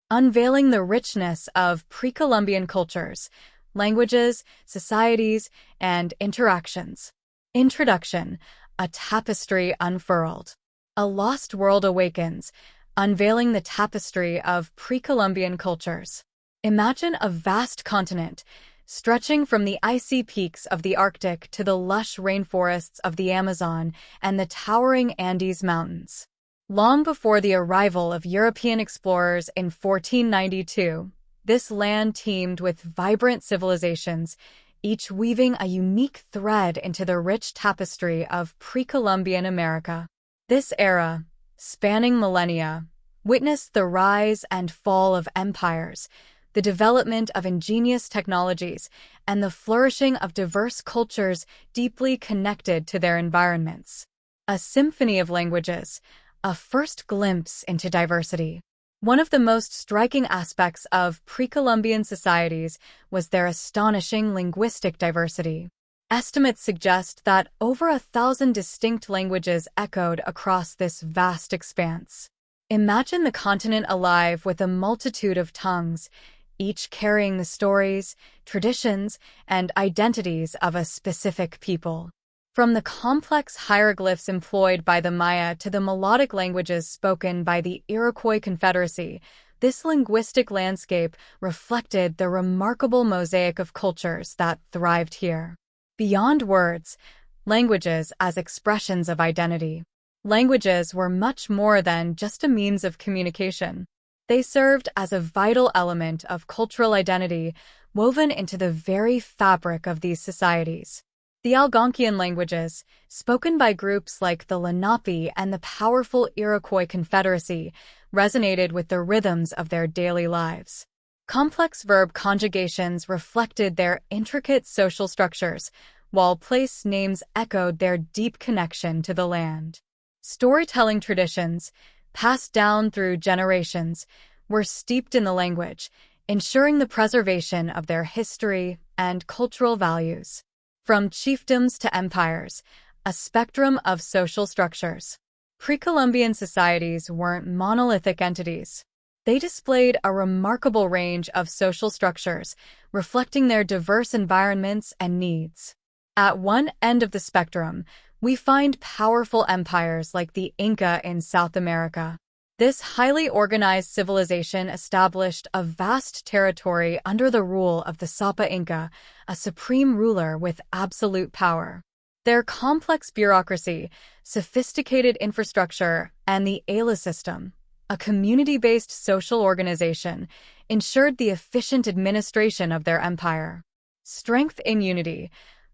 unveiling the richness of pre-Columbian cultures, languages, societies, and interactions. Introduction: A tapestry unfurled. A lost world awakens, unveiling the tapestry of pre-Columbian cultures. Imagine a vast continent, stretching from the icy peaks of the Arctic to the lush rainforests of the Amazon and the towering Andes Mountains. Long before the arrival of European explorers in 1492, this land teemed with vibrant civilizations, each weaving a unique thread into the rich tapestry of pre-Columbian America. This era, spanning millennia, witnessed the rise and fall of empires, the development of ingenious technologies, and the flourishing of diverse cultures deeply connected to their environments. A symphony of languages, a first glimpse into diversity. One of the most striking aspects of pre-Columbian societies was their astonishing linguistic diversity. Estimates suggest that over 1,000 distinct languages echoed across this vast expanse. Imagine the continent alive with a multitude of tongues, each carrying the stories, traditions, and identities of a specific people. From the complex hieroglyphs employed by the Maya to the melodic languages spoken by the Iroquois Confederacy, this linguistic landscape reflected the remarkable mosaic of cultures that thrived here. Beyond words, languages as expressions of identity. Languages were much more than just a means of communication. They served as a vital element of cultural identity woven into the very fabric of these societies. The Algonquian languages, spoken by groups like the Lenape and the powerful Iroquois Confederacy, resonated with the rhythms of their daily lives. Complex verb conjugations reflected their intricate social structures, while place names echoed their deep connection to the land. Storytelling traditions, passed down through generations, were steeped in the language, ensuring the preservation of their history and cultural values. From chiefdoms to empires, a spectrum of social structures. Pre-Columbian societies weren't monolithic entities. They displayed a remarkable range of social structures, reflecting their diverse environments and needs. At one end of the spectrum, we find powerful empires like the Inca in South America. This highly organized civilization established a vast territory under the rule of the Sapa Inca, a supreme ruler with absolute power. Their complex bureaucracy, sophisticated infrastructure, and the ALA system, a community-based social organization, ensured the efficient administration of their empire. Strength in unity,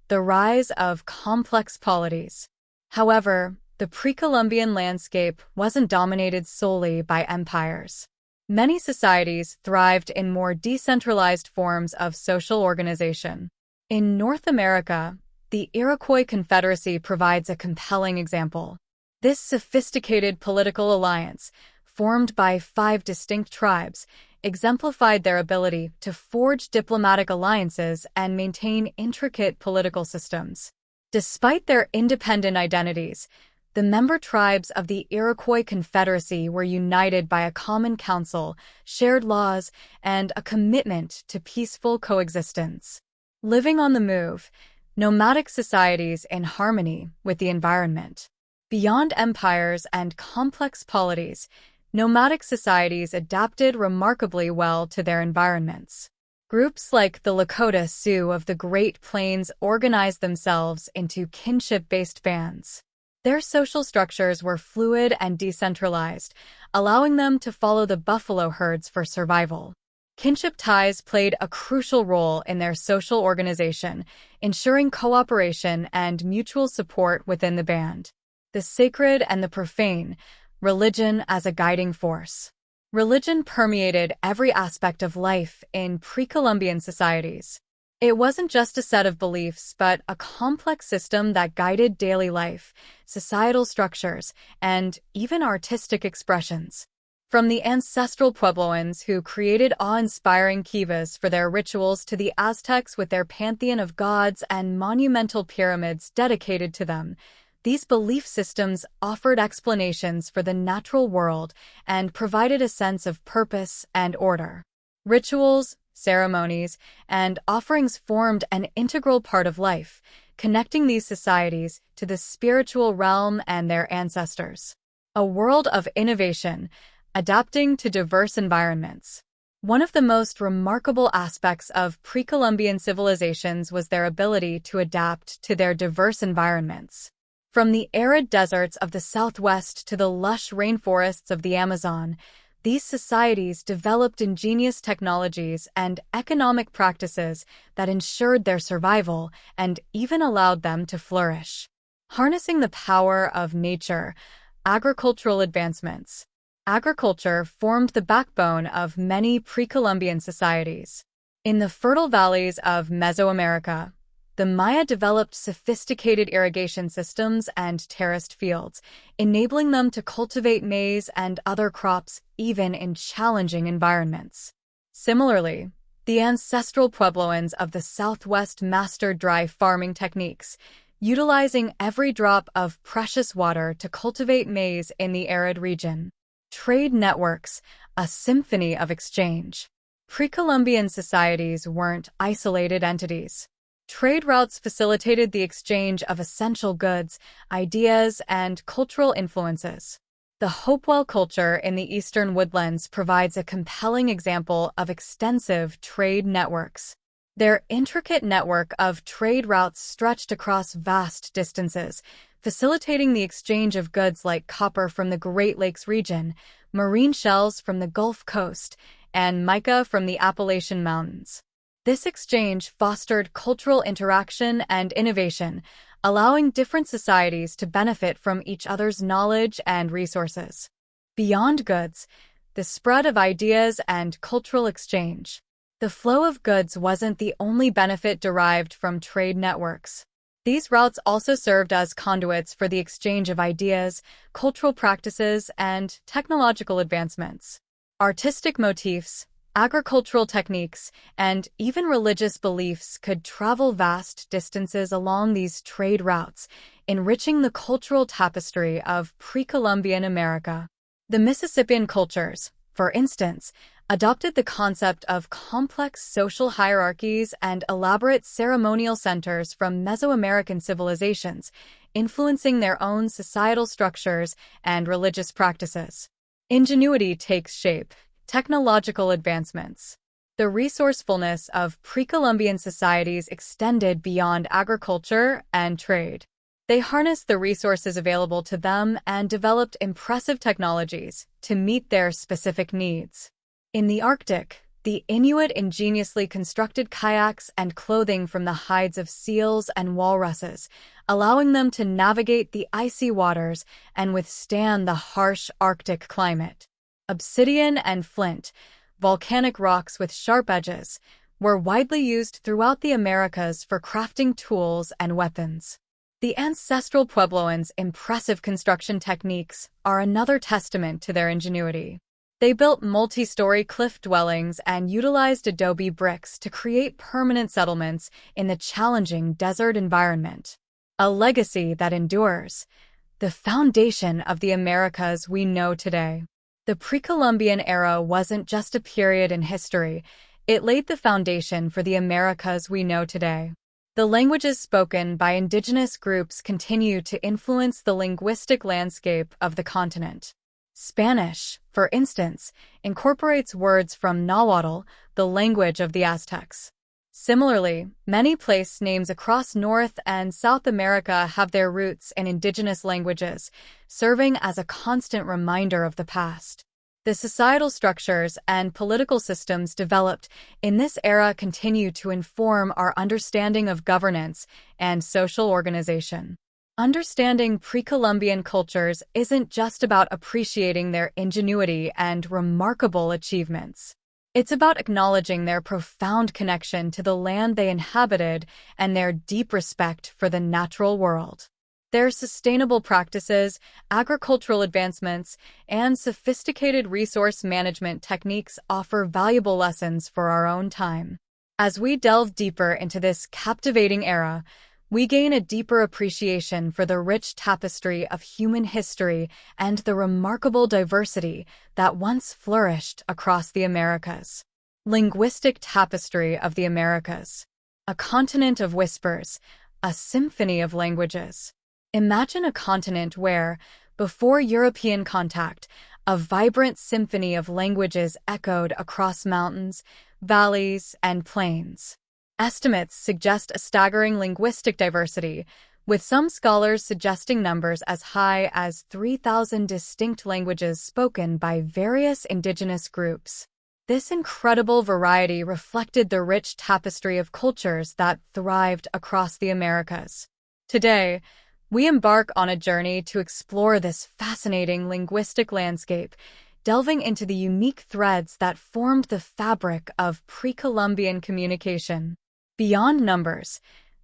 the rise of complex polities. However, the pre-Columbian landscape wasn't dominated solely by empires. Many societies thrived in more decentralized forms of social organization. In North America, the Iroquois Confederacy provides a compelling example. This sophisticated political alliance, formed by 5 distinct tribes, exemplified their ability to forge diplomatic alliances and maintain intricate political systems. Despite their independent identities, the member tribes of the Iroquois Confederacy were united by a common council, shared laws, and a commitment to peaceful coexistence. Living on the move, nomadic societies in harmony with the environment. Beyond empires and complex polities, nomadic societies adapted remarkably well to their environments. Groups like the Lakota Sioux of the Great Plains organized themselves into kinship-based bands. Their social structures were fluid and decentralized, allowing them to follow the buffalo herds for survival. Kinship ties played a crucial role in their social organization, ensuring cooperation and mutual support within the band. The sacred and the profane, religion as a guiding force. Religion permeated every aspect of life in pre-Columbian societies. It wasn't just a set of beliefs, but a complex system that guided daily life, societal structures, and even artistic expressions. From the ancestral Puebloans who created awe-inspiring kivas for their rituals to the Aztecs with their pantheon of gods and monumental pyramids dedicated to them, These belief systems offered explanations for the natural world and provided a sense of purpose and order. Rituals, ceremonies, and offerings formed an integral part of life, connecting these societies to the spiritual realm and their ancestors. A world of innovation, adapting to diverse environments. One of the most remarkable aspects of pre-Columbian civilizations was their ability to adapt to their diverse environments. From the arid deserts of the Southwest to the lush rainforests of the Amazon, these societies developed ingenious technologies and economic practices that ensured their survival and even allowed them to flourish. Harnessing the power of nature, agricultural advancements. Agriculture formed the backbone of many pre-Columbian societies. In the fertile valleys of Mesoamerica, the Maya developed sophisticated irrigation systems and terraced fields, enabling them to cultivate maize and other crops even in challenging environments. Similarly, the ancestral Puebloans of the Southwest mastered dry farming techniques, utilizing every drop of precious water to cultivate maize in the arid region. Trade networks, a symphony of exchange. Pre-Columbian societies weren't isolated entities. Trade routes facilitated the exchange of essential goods, ideas, and cultural influences. The Hopewell culture in the eastern woodlands provides a compelling example of extensive trade networks. Their intricate network of trade routes stretched across vast distances, facilitating the exchange of goods like copper from the Great Lakes region, marine shells from the Gulf Coast, and mica from the Appalachian Mountains. This exchange fostered cultural interaction and innovation, allowing different societies to benefit from each other's knowledge and resources. Beyond goods, the spread of ideas and cultural exchange. The flow of goods wasn't the only benefit derived from trade networks. These routes also served as conduits for the exchange of ideas, cultural practices, and technological advancements. Artistic motifs, agricultural techniques, and even religious beliefs could travel vast distances along these trade routes, enriching the cultural tapestry of pre-Columbian America. The Mississippian cultures, for instance, adopted the concept of complex social hierarchies and elaborate ceremonial centers from Mesoamerican civilizations, influencing their own societal structures and religious practices. Ingenuity takes shape. Technological advancements. The resourcefulness of pre-Columbian societies extended beyond agriculture and trade. They harnessed the resources available to them and developed impressive technologies to meet their specific needs. In the Arctic, the Inuit ingeniously constructed kayaks and clothing from the hides of seals and walruses, allowing them to navigate the icy waters and withstand the harsh Arctic climate. Obsidian and flint, volcanic rocks with sharp edges, were widely used throughout the Americas for crafting tools and weapons. The ancestral Puebloans' impressive construction techniques are another testament to their ingenuity. They built multi-story cliff dwellings and utilized adobe bricks to create permanent settlements in the challenging desert environment. A legacy that endures, the foundation of the Americas we know today. The pre-Columbian era wasn't just a period in history, it laid the foundation for the Americas we know today. The languages spoken by indigenous groups continue to influence the linguistic landscape of the continent. Spanish, for instance, incorporates words from Nahuatl, the language of the Aztecs. Similarly, many place names across North and South America have their roots in indigenous languages, serving as a constant reminder of the past. The societal structures and political systems developed in this era continue to inform our understanding of governance and social organization. Understanding pre-Columbian cultures isn't just about appreciating their ingenuity and remarkable achievements. It's about acknowledging their profound connection to the land they inhabited and their deep respect for the natural world. Their sustainable practices, agricultural advancements, and sophisticated resource management techniques offer valuable lessons for our own time. As we delve deeper into this captivating era, we gain a deeper appreciation for the rich tapestry of human history and the remarkable diversity that once flourished across the Americas. Linguistic tapestry of the Americas. A continent of whispers, a symphony of languages. Imagine a continent where, before European contact, a vibrant symphony of languages echoed across mountains, valleys, and plains. Estimates suggest a staggering linguistic diversity, with some scholars suggesting numbers as high as 3,000 distinct languages spoken by various indigenous groups. This incredible variety reflected the rich tapestry of cultures that thrived across the Americas. Today, we embark on a journey to explore this fascinating linguistic landscape, delving into the unique threads that formed the fabric of pre-Columbian communication. Beyond numbers,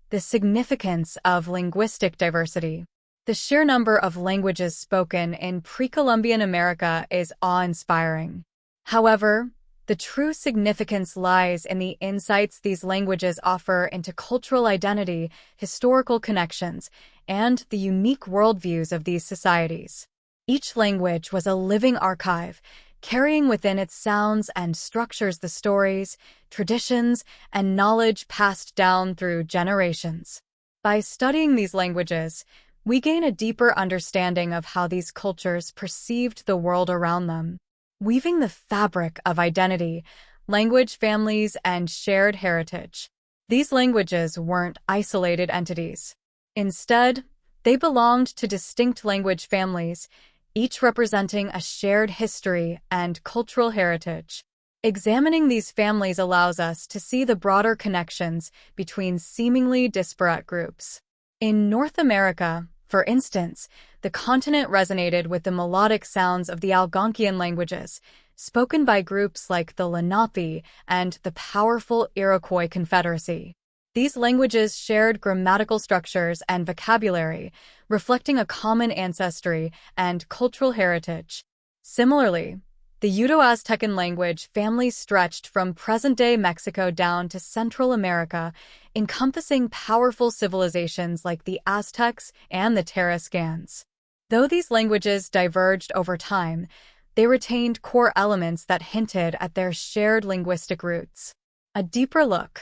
the significance of linguistic diversity. The sheer number of languages spoken in pre-Columbian America is awe-inspiring. However, the true significance lies in the insights these languages offer into cultural identity, historical connections, and the unique worldviews of these societies. Each language was a living archive, carrying within its sounds and structures the stories, traditions, and knowledge passed down through generations. By studying these languages, we gain a deeper understanding of how these cultures perceived the world around them, weaving the fabric of identity, language families, and shared heritage. These languages weren't isolated entities. Instead, they belonged to distinct language families, each representing a shared history and cultural heritage. Examining these families allows us to see the broader connections between seemingly disparate groups. In North America, for instance, the continent resonated with the melodic sounds of the Algonquian languages, spoken by groups like the Lenape and the powerful Iroquois Confederacy. These languages shared grammatical structures and vocabulary, reflecting a common ancestry and cultural heritage. Similarly, the Uto-Aztecan language family stretched from present-day Mexico down to Central America, encompassing powerful civilizations like the Aztecs and the Tarascans. Though these languages diverged over time, they retained core elements that hinted at their shared linguistic roots. A deeper look.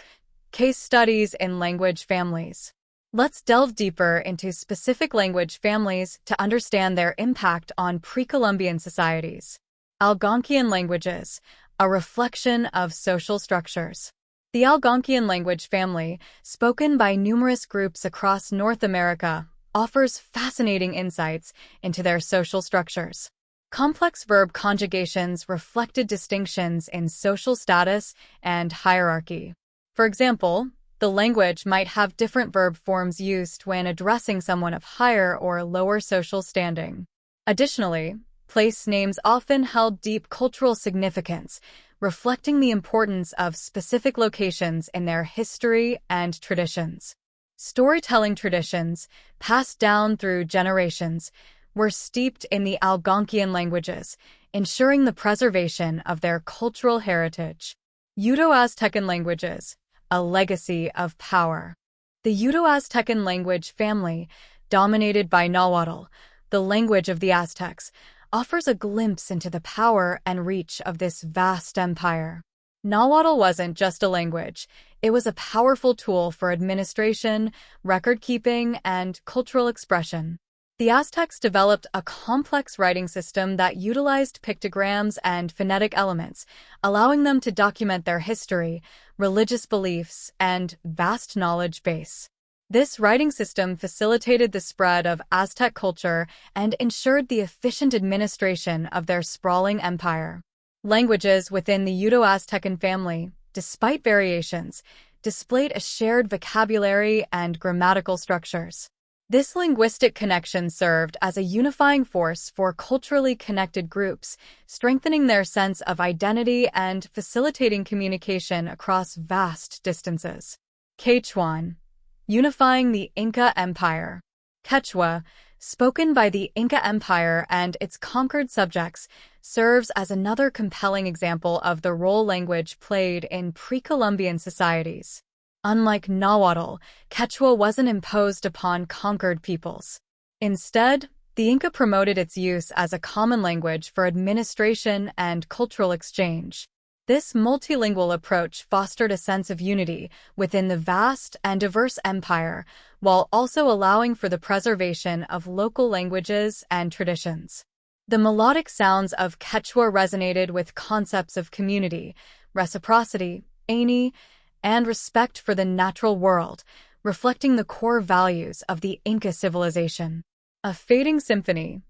Case studies in language families. Let's delve deeper into specific language families to understand their impact on pre-Columbian societies. Algonquian languages, a reflection of social structures. The Algonquian language family, spoken by numerous groups across North America, offers fascinating insights into their social structures. Complex verb conjugations reflected distinctions in social status and hierarchy. For example, the language might have different verb forms used when addressing someone of higher or lower social standing. Additionally, place names often held deep cultural significance, reflecting the importance of specific locations in their history and traditions. Storytelling traditions, passed down through generations, were steeped in the Algonquian languages, ensuring the preservation of their cultural heritage. Uto-Aztecan languages, a legacy of power. The Uto-Aztecan language family, dominated by Nahuatl, the language of the Aztecs, offers a glimpse into the power and reach of this vast empire. Nahuatl wasn't just a language, it was a powerful tool for administration, record-keeping, and cultural expression. The Aztecs developed a complex writing system that utilized pictograms and phonetic elements, allowing them to document their history, religious beliefs, and vast knowledge base. This writing system facilitated the spread of Aztec culture and ensured the efficient administration of their sprawling empire. Languages within the Uto-Aztecan family, despite variations, displayed a shared vocabulary and grammatical structures. This linguistic connection served as a unifying force for culturally connected groups, strengthening their sense of identity and facilitating communication across vast distances. Quechuan, unifying the Inca Empire. Quechua, spoken by the Inca Empire and its conquered subjects, serves as another compelling example of the role language played in pre-Columbian societies. Unlike Nahuatl, Quechua wasn't imposed upon conquered peoples. Instead, the Inca promoted its use as a common language for administration and cultural exchange. This multilingual approach fostered a sense of unity within the vast and diverse empire, while also allowing for the preservation of local languages and traditions. The melodic sounds of Quechua resonated with concepts of community, reciprocity, and respect for the natural world, reflecting the core values of the Inca civilization. A fading symphony,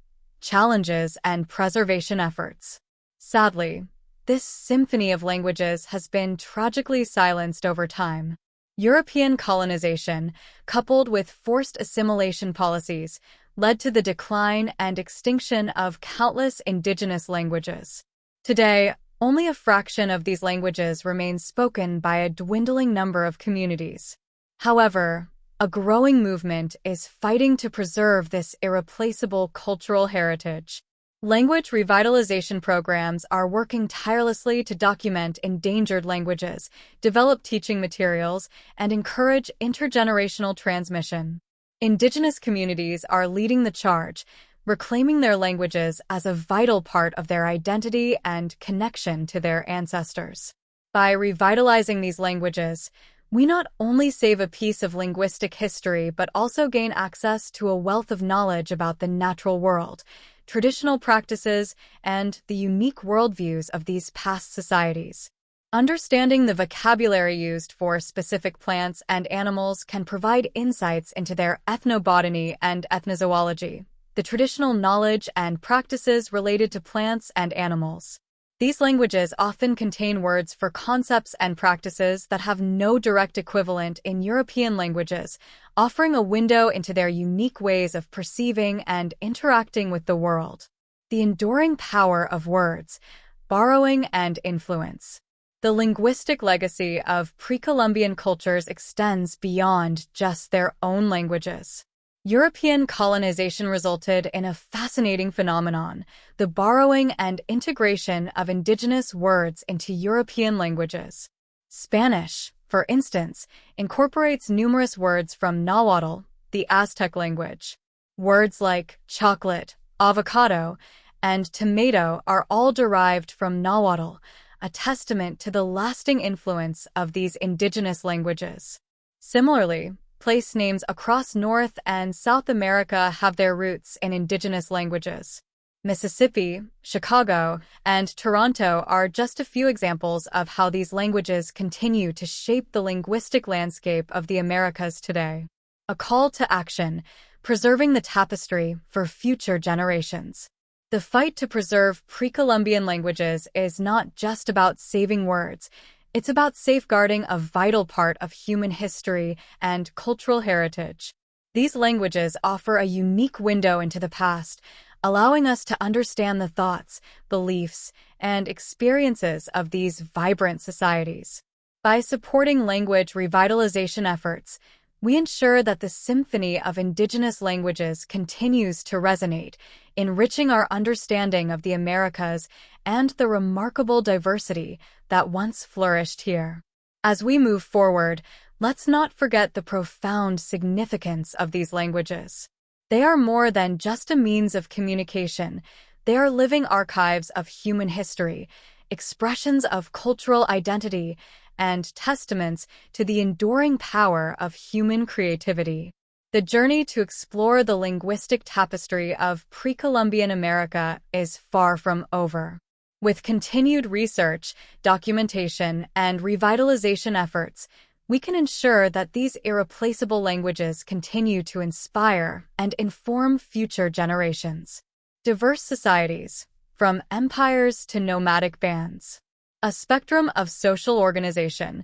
challenges and preservation efforts. Sadly, this symphony of languages has been tragically silenced over time. European colonization, coupled with forced assimilation policies, led to the decline and extinction of countless indigenous languages. Today, only a fraction of these languages remains spoken by a dwindling number of communities. However, a growing movement is fighting to preserve this irreplaceable cultural heritage. Language revitalization programs are working tirelessly to document endangered languages, develop teaching materials, and encourage intergenerational transmission. Indigenous communities are leading the charge, reclaiming their languages as a vital part of their identity and connection to their ancestors. By revitalizing these languages, we not only save a piece of linguistic history but also gain access to a wealth of knowledge about the natural world, traditional practices, and the unique worldviews of these past societies. Understanding the vocabulary used for specific plants and animals can provide insights into their ethnobotany and ethnozoology, the traditional knowledge and practices related to plants and animals. These languages often contain words for concepts and practices that have no direct equivalent in European languages, offering a window into their unique ways of perceiving and interacting with the world. The enduring power of words, borrowing, and influence. The linguistic legacy of pre-Columbian cultures extends beyond just their own languages. European colonization resulted in a fascinating phenomenon, the borrowing and integration of indigenous words into European languages. Spanish, for instance, incorporates numerous words from Nahuatl, the Aztec language. Words like chocolate, avocado, and tomato are all derived from Nahuatl, a testament to the lasting influence of these indigenous languages. Similarly, place names across North and South America have their roots in indigenous languages. Mississippi, Chicago, and Toronto are just a few examples of how these languages continue to shape the linguistic landscape of the Americas today. A call to action, preserving the tapestry for future generations. The fight to preserve pre-Columbian languages is not just about saving words. It's about safeguarding a vital part of human history and cultural heritage. These languages offer a unique window into the past, allowing us to understand the thoughts, beliefs, and experiences of these vibrant societies. By supporting language revitalization efforts, we ensure that the symphony of indigenous languages continues to resonate, enriching our understanding of the Americas and the remarkable diversity that once flourished here. As we move forward, let's not forget the profound significance of these languages. They are more than just a means of communication. They are living archives of human history, expressions of cultural identity, and testaments to the enduring power of human creativity. The journey to explore the linguistic tapestry of pre-Columbian America is far from over. With continued research, documentation, and revitalization efforts, we can ensure that these irreplaceable languages continue to inspire and inform future generations. Diverse societies, from empires to nomadic bands. A spectrum of social organization,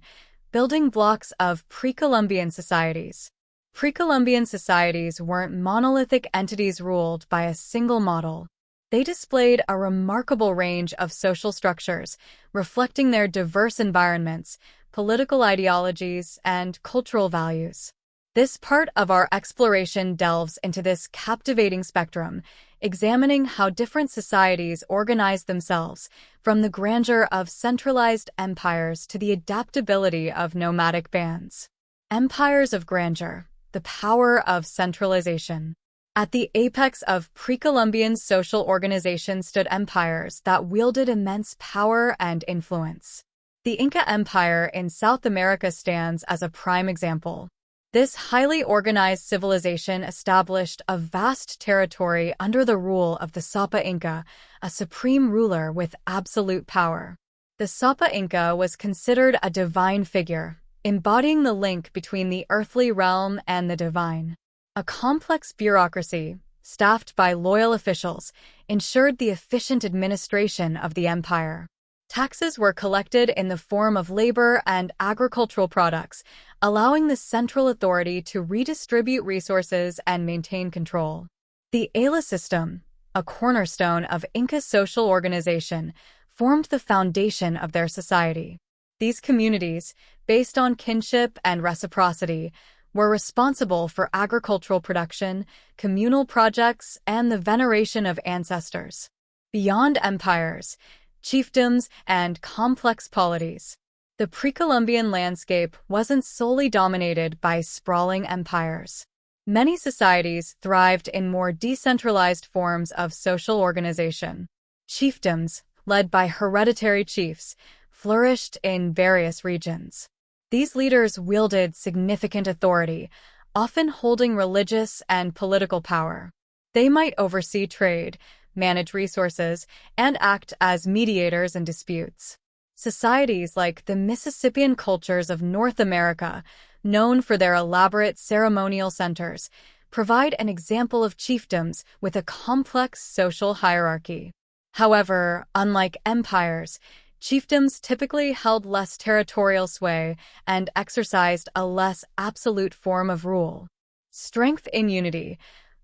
building blocks of pre-Columbian societies. Pre-Columbian societies weren't monolithic entities ruled by a single model. They displayed a remarkable range of social structures, reflecting their diverse environments, political ideologies, and cultural values. This part of our exploration delves into this captivating spectrum, examining how different societies organize themselves, from the grandeur of centralized empires to the adaptability of nomadic bands. Empires of grandeur, the power of centralization. At the apex of pre-Columbian social organization stood empires that wielded immense power and influence. The Inca Empire in South America stands as a prime example. This highly organized civilization established a vast territory under the rule of the Sapa Inca, a supreme ruler with absolute power. The Sapa Inca was considered a divine figure, embodying the link between the earthly realm and the divine. A complex bureaucracy, staffed by loyal officials, ensured the efficient administration of the empire. Taxes were collected in the form of labor and agricultural products, allowing the central authority to redistribute resources and maintain control. The Ayllus system, a cornerstone of Inca social organization, formed the foundation of their society. These communities, based on kinship and reciprocity, were responsible for agricultural production, communal projects, and the veneration of ancestors. Beyond empires, chiefdoms, and complex polities, the pre-Columbian landscape wasn't solely dominated by sprawling empires. Many societies thrived in more decentralized forms of social organization. Chiefdoms, led by hereditary chiefs, flourished in various regions. These leaders wielded significant authority, often holding religious and political power. They might oversee trade, manage resources, and act as mediators in disputes. Societies like the Mississippian cultures of North America, known for their elaborate ceremonial centers, provide an example of chiefdoms with a complex social hierarchy. However, unlike empires, chiefdoms typically held less territorial sway and exercised a less absolute form of rule. Strength in unity,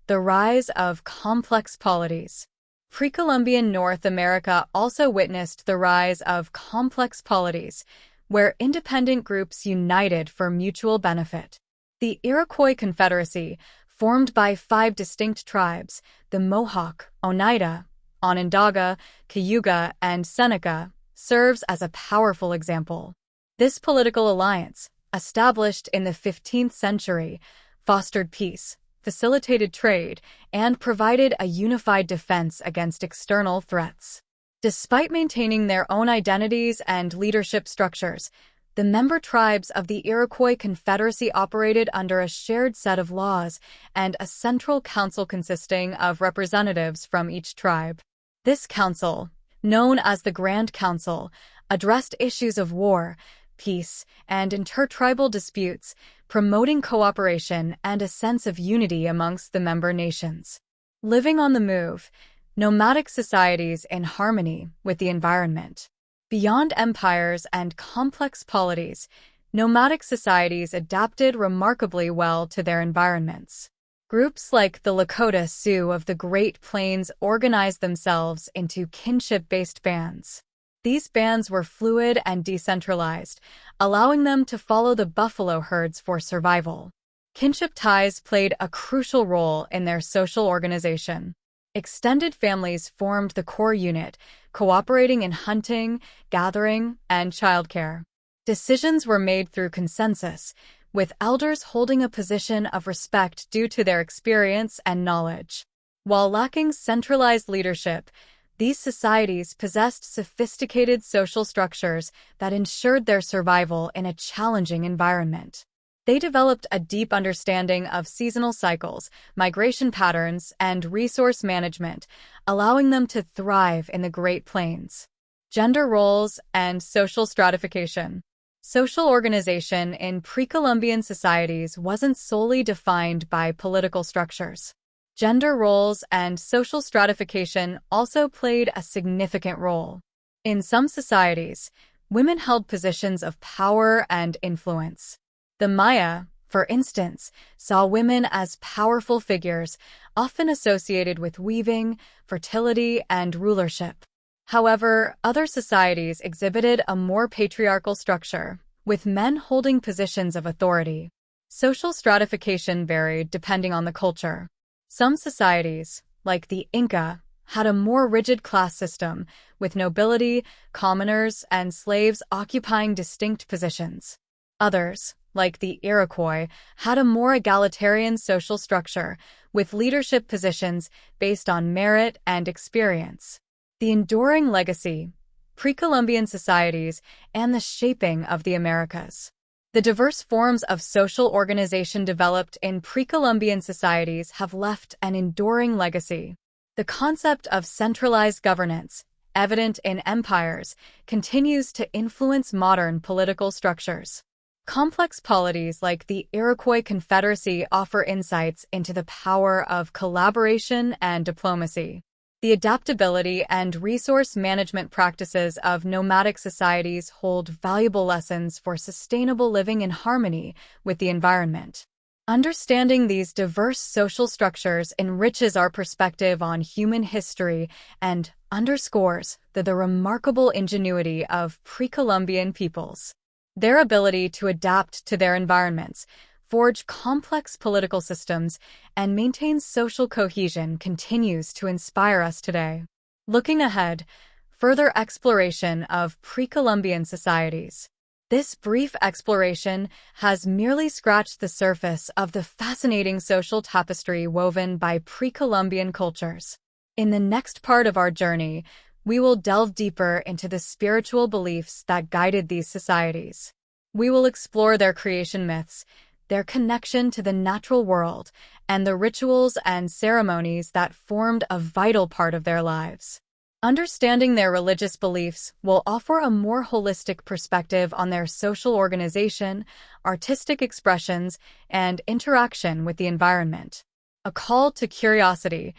the rise of complex polities. Pre-Columbian North America also witnessed the rise of complex polities, where independent groups united for mutual benefit. The Iroquois Confederacy, formed by 5 distinct tribes, the Mohawk, Oneida, Onondaga, Cayuga, and Seneca, serves as a powerful example. This political alliance, established in the 15th century, fostered peace, facilitated trade, and provided a unified defense against external threats. Despite maintaining their own identities and leadership structures, the member tribes of the Iroquois Confederacy operated under a shared set of laws and a central council consisting of representatives from each tribe. This council, known as the Grand Council, addressed issues of war, peace, and intertribal disputes, promoting cooperation and a sense of unity amongst the member nations. Living on the move, nomadic societies in harmony with the environment. Beyond empires and complex polities, nomadic societies adapted remarkably well to their environments. Groups like the Lakota Sioux of the Great Plains organized themselves into kinship-based bands. These bands were fluid and decentralized, allowing them to follow the buffalo herds for survival. Kinship ties played a crucial role in their social organization. Extended families formed the core unit, cooperating in hunting, gathering, and childcare. Decisions were made through consensus, with elders holding a position of respect due to their experience and knowledge. While lacking centralized leadership, these societies possessed sophisticated social structures that ensured their survival in a challenging environment. They developed a deep understanding of seasonal cycles, migration patterns, and resource management, allowing them to thrive in the Great Plains. Gender roles and social stratification. Social organization in pre-Columbian societies wasn't solely defined by political structures. Gender roles and social stratification also played a significant role. In some societies, women held positions of power and influence. The Maya, for instance, saw women as powerful figures, often associated with weaving, fertility, and rulership. However, other societies exhibited a more patriarchal structure, with men holding positions of authority. Social stratification varied depending on the culture. Some societies, like the Inca, had a more rigid class system, with nobility, commoners, and slaves occupying distinct positions. Others, like the Iroquois, had a more egalitarian social structure, with leadership positions based on merit and experience. The enduring legacy, pre-Columbian societies, and the shaping of the Americas. The diverse forms of social organization developed in pre-Columbian societies have left an enduring legacy. The concept of centralized governance, evident in empires, continues to influence modern political structures. Complex polities like the Iroquois Confederacy offer insights into the power of collaboration and diplomacy. The adaptability and resource management practices of nomadic societies hold valuable lessons for sustainable living in harmony with the environment. Understanding these diverse social structures enriches our perspective on human history and underscores the remarkable ingenuity of pre-Columbian peoples. Their ability to adapt to their environments, forge complex political systems, and maintain social cohesion continues to inspire us today. Looking ahead, further exploration of pre-Columbian societies. This brief exploration has merely scratched the surface of the fascinating social tapestry woven by pre-Columbian cultures. In the next part of our journey, we will delve deeper into the spiritual beliefs that guided these societies. We will explore their creation myths, their connection to the natural world, and the rituals and ceremonies that formed a vital part of their lives. Understanding their religious beliefs will offer a more holistic perspective on their social organization, artistic expressions, and interaction with the environment. A call to curiosity,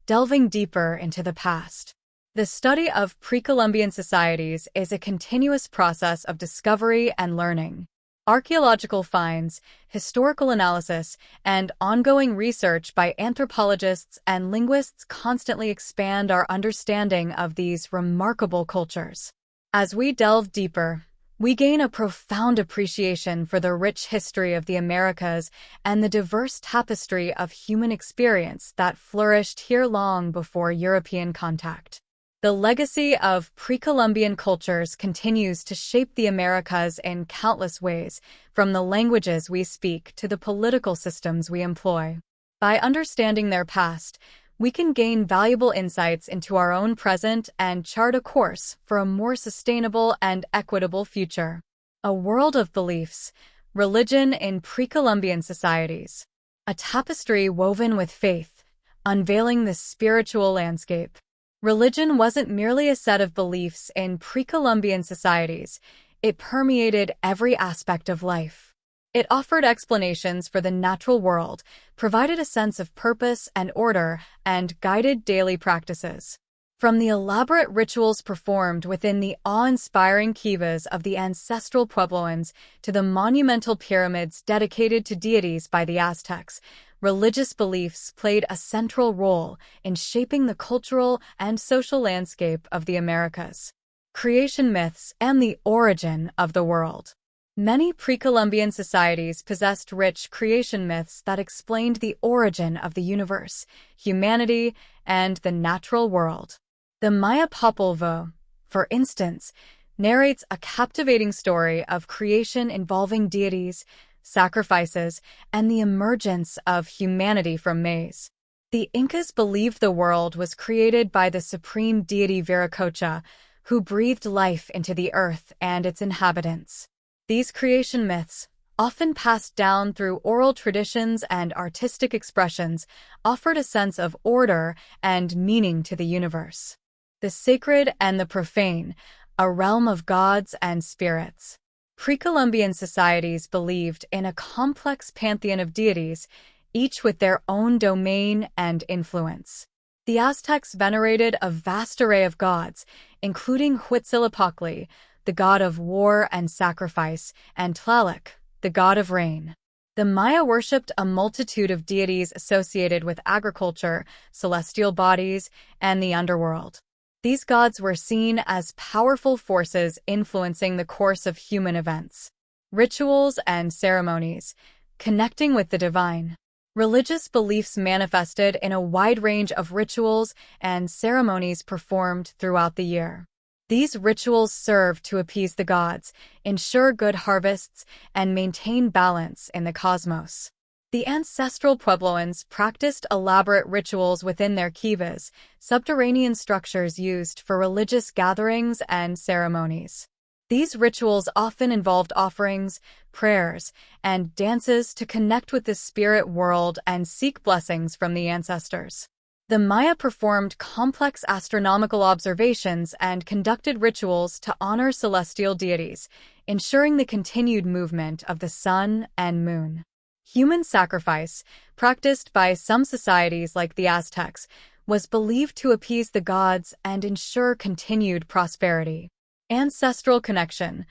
delving deeper into the past. The study of pre-Columbian societies is a continuous process of discovery and learning. Archaeological finds, historical analysis, and ongoing research by anthropologists and linguists constantly expand our understanding of these remarkable cultures. As we delve deeper, we gain a profound appreciation for the rich history of the Americas and the diverse tapestry of human experience that flourished here long before European contact. The legacy of pre-Columbian cultures continues to shape the Americas in countless ways, from the languages we speak to the political systems we employ. By understanding their past, we can gain valuable insights into our own present and chart a course for a more sustainable and equitable future. A world of beliefs, religion in pre-Columbian societies. A tapestry woven with faith, unveiling the spiritual landscape. Religion wasn't merely a set of beliefs in pre-Columbian societies, it permeated every aspect of life. It offered explanations for the natural world, provided a sense of purpose and order, and guided daily practices. From the elaborate rituals performed within the awe-inspiring kivas of the ancestral Puebloans to the monumental pyramids dedicated to deities by the Aztecs, religious beliefs played a central role in shaping the cultural and social landscape of the Americas. Creation myths and the origin of the world. Many pre-Columbian societies possessed rich creation myths that explained the origin of the universe, humanity, and the natural world. The Maya Popol Vuh, for instance, narrates a captivating story of creation involving deities, sacrifices, and the emergence of humanity from maize. The Incas believed the world was created by the supreme deity Viracocha, who breathed life into the earth and its inhabitants. These creation myths, often passed down through oral traditions and artistic expressions, offered a sense of order and meaning to the universe. The sacred and the profane, a realm of gods and spirits. Pre-Columbian societies believed in a complex pantheon of deities, each with their own domain and influence. The Aztecs venerated a vast array of gods, including Huitzilopochtli, the god of war and sacrifice, and Tlaloc, the god of rain. The Maya worshipped a multitude of deities associated with agriculture, celestial bodies, and the underworld. These gods were seen as powerful forces influencing the course of human events. Rituals and ceremonies, connecting with the divine. Religious beliefs manifested in a wide range of rituals and ceremonies performed throughout the year. These rituals serve to appease the gods, ensure good harvests, and maintain balance in the cosmos. The ancestral Puebloans practiced elaborate rituals within their kivas, subterranean structures used for religious gatherings and ceremonies. These rituals often involved offerings, prayers, and dances to connect with the spirit world and seek blessings from the ancestors. The Maya performed complex astronomical observations and conducted rituals to honor celestial deities, ensuring the continued movement of the sun and moon. Human sacrifice, practiced by some societies like the Aztecs, was believed to appease the gods and ensure continued prosperity. Ancestral connection,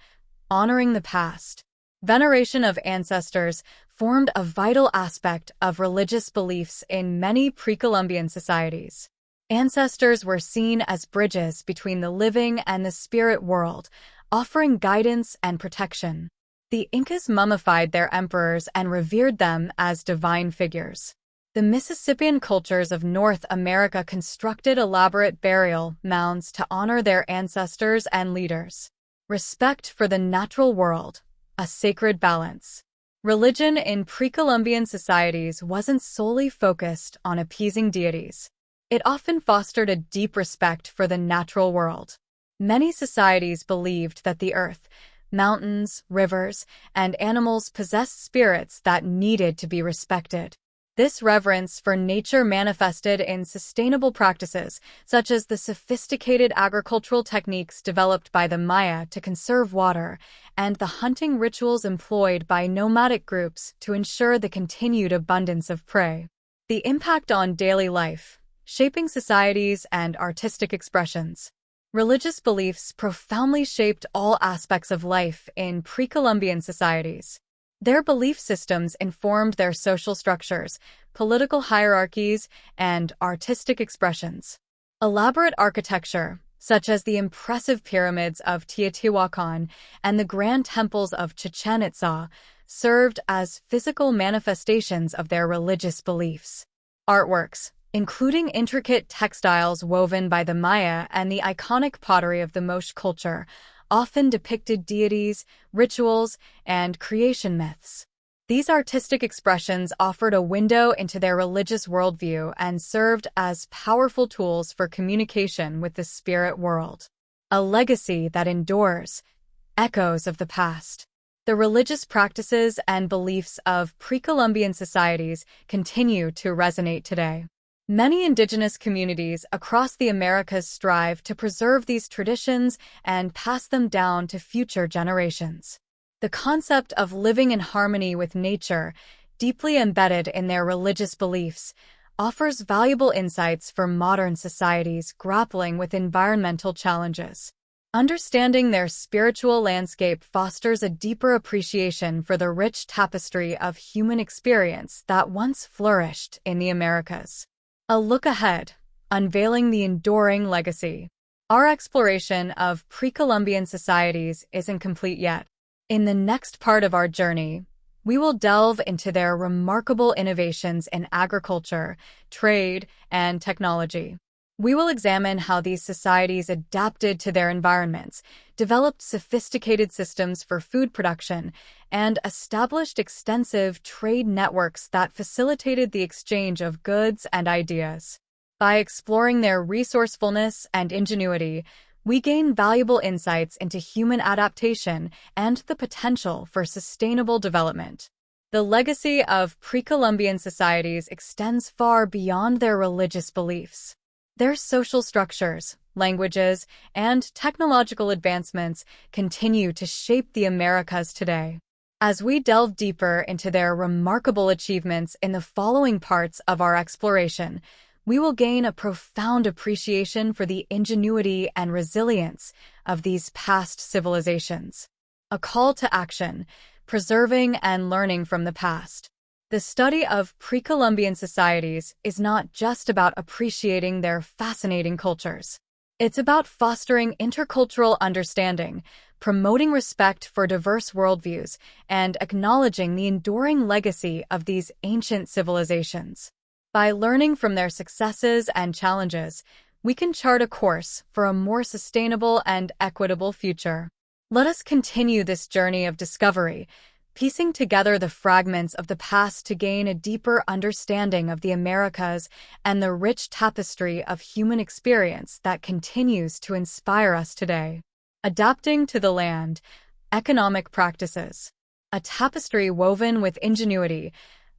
honoring the past. Veneration of ancestors formed a vital aspect of religious beliefs in many pre-Columbian societies. Ancestors were seen as bridges between the living and the spirit world, offering guidance and protection. The Incas mummified their emperors and revered them as divine figures. The Mississippian cultures of North America constructed elaborate burial mounds to honor their ancestors and leaders. Respect for the natural world, a sacred balance. Religion in pre-Columbian societies wasn't solely focused on appeasing deities. It often fostered a deep respect for the natural world. Many societies believed that the earth, mountains, rivers, and animals possessed spirits that needed to be respected. This reverence for nature manifested in sustainable practices, such as the sophisticated agricultural techniques developed by the Maya to conserve water, and the hunting rituals employed by nomadic groups to ensure the continued abundance of prey. The impact on daily life, shaping societies and artistic expressions. Religious beliefs profoundly shaped all aspects of life in pre-Columbian societies. Their belief systems informed their social structures, political hierarchies, and artistic expressions. Elaborate architecture, such as the impressive pyramids of Teotihuacan and the grand temples of Chichen Itza, served as physical manifestations of their religious beliefs. Artworks, including intricate textiles woven by the Maya and the iconic pottery of the Moche culture, often depicted deities, rituals, and creation myths. These artistic expressions offered a window into their religious worldview and served as powerful tools for communication with the spirit world. A legacy that endures, echoes of the past. The religious practices and beliefs of pre-Columbian societies continue to resonate today. Many indigenous communities across the Americas strive to preserve these traditions and pass them down to future generations. The concept of living in harmony with nature, deeply embedded in their religious beliefs, offers valuable insights for modern societies grappling with environmental challenges. Understanding their spiritual landscape fosters a deeper appreciation for the rich tapestry of human experience that once flourished in the Americas. A look ahead, unveiling the enduring legacy. Our exploration of pre-Columbian societies isn't complete yet. In the next part of our journey, we will delve into their remarkable innovations in agriculture, trade, and technology. We will examine how these societies adapted to their environments, developed sophisticated systems for food production, and established extensive trade networks that facilitated the exchange of goods and ideas. By exploring their resourcefulness and ingenuity, we gain valuable insights into human adaptation and the potential for sustainable development. The legacy of pre-Columbian societies extends far beyond their religious beliefs. Their social structures, languages, and technological advancements continue to shape the Americas today. As we delve deeper into their remarkable achievements in the following parts of our exploration, we will gain a profound appreciation for the ingenuity and resilience of these past civilizations. A call to action, preserving and learning from the past. The study of pre-Columbian societies is not just about appreciating their fascinating cultures. It's about fostering intercultural understanding, promoting respect for diverse worldviews, and acknowledging the enduring legacy of these ancient civilizations. By learning from their successes and challenges, we can chart a course for a more sustainable and equitable future. Let us continue this journey of discovery, piecing together the fragments of the past to gain a deeper understanding of the Americas and the rich tapestry of human experience that continues to inspire us today. Adapting to the land, economic practices. A tapestry woven with ingenuity,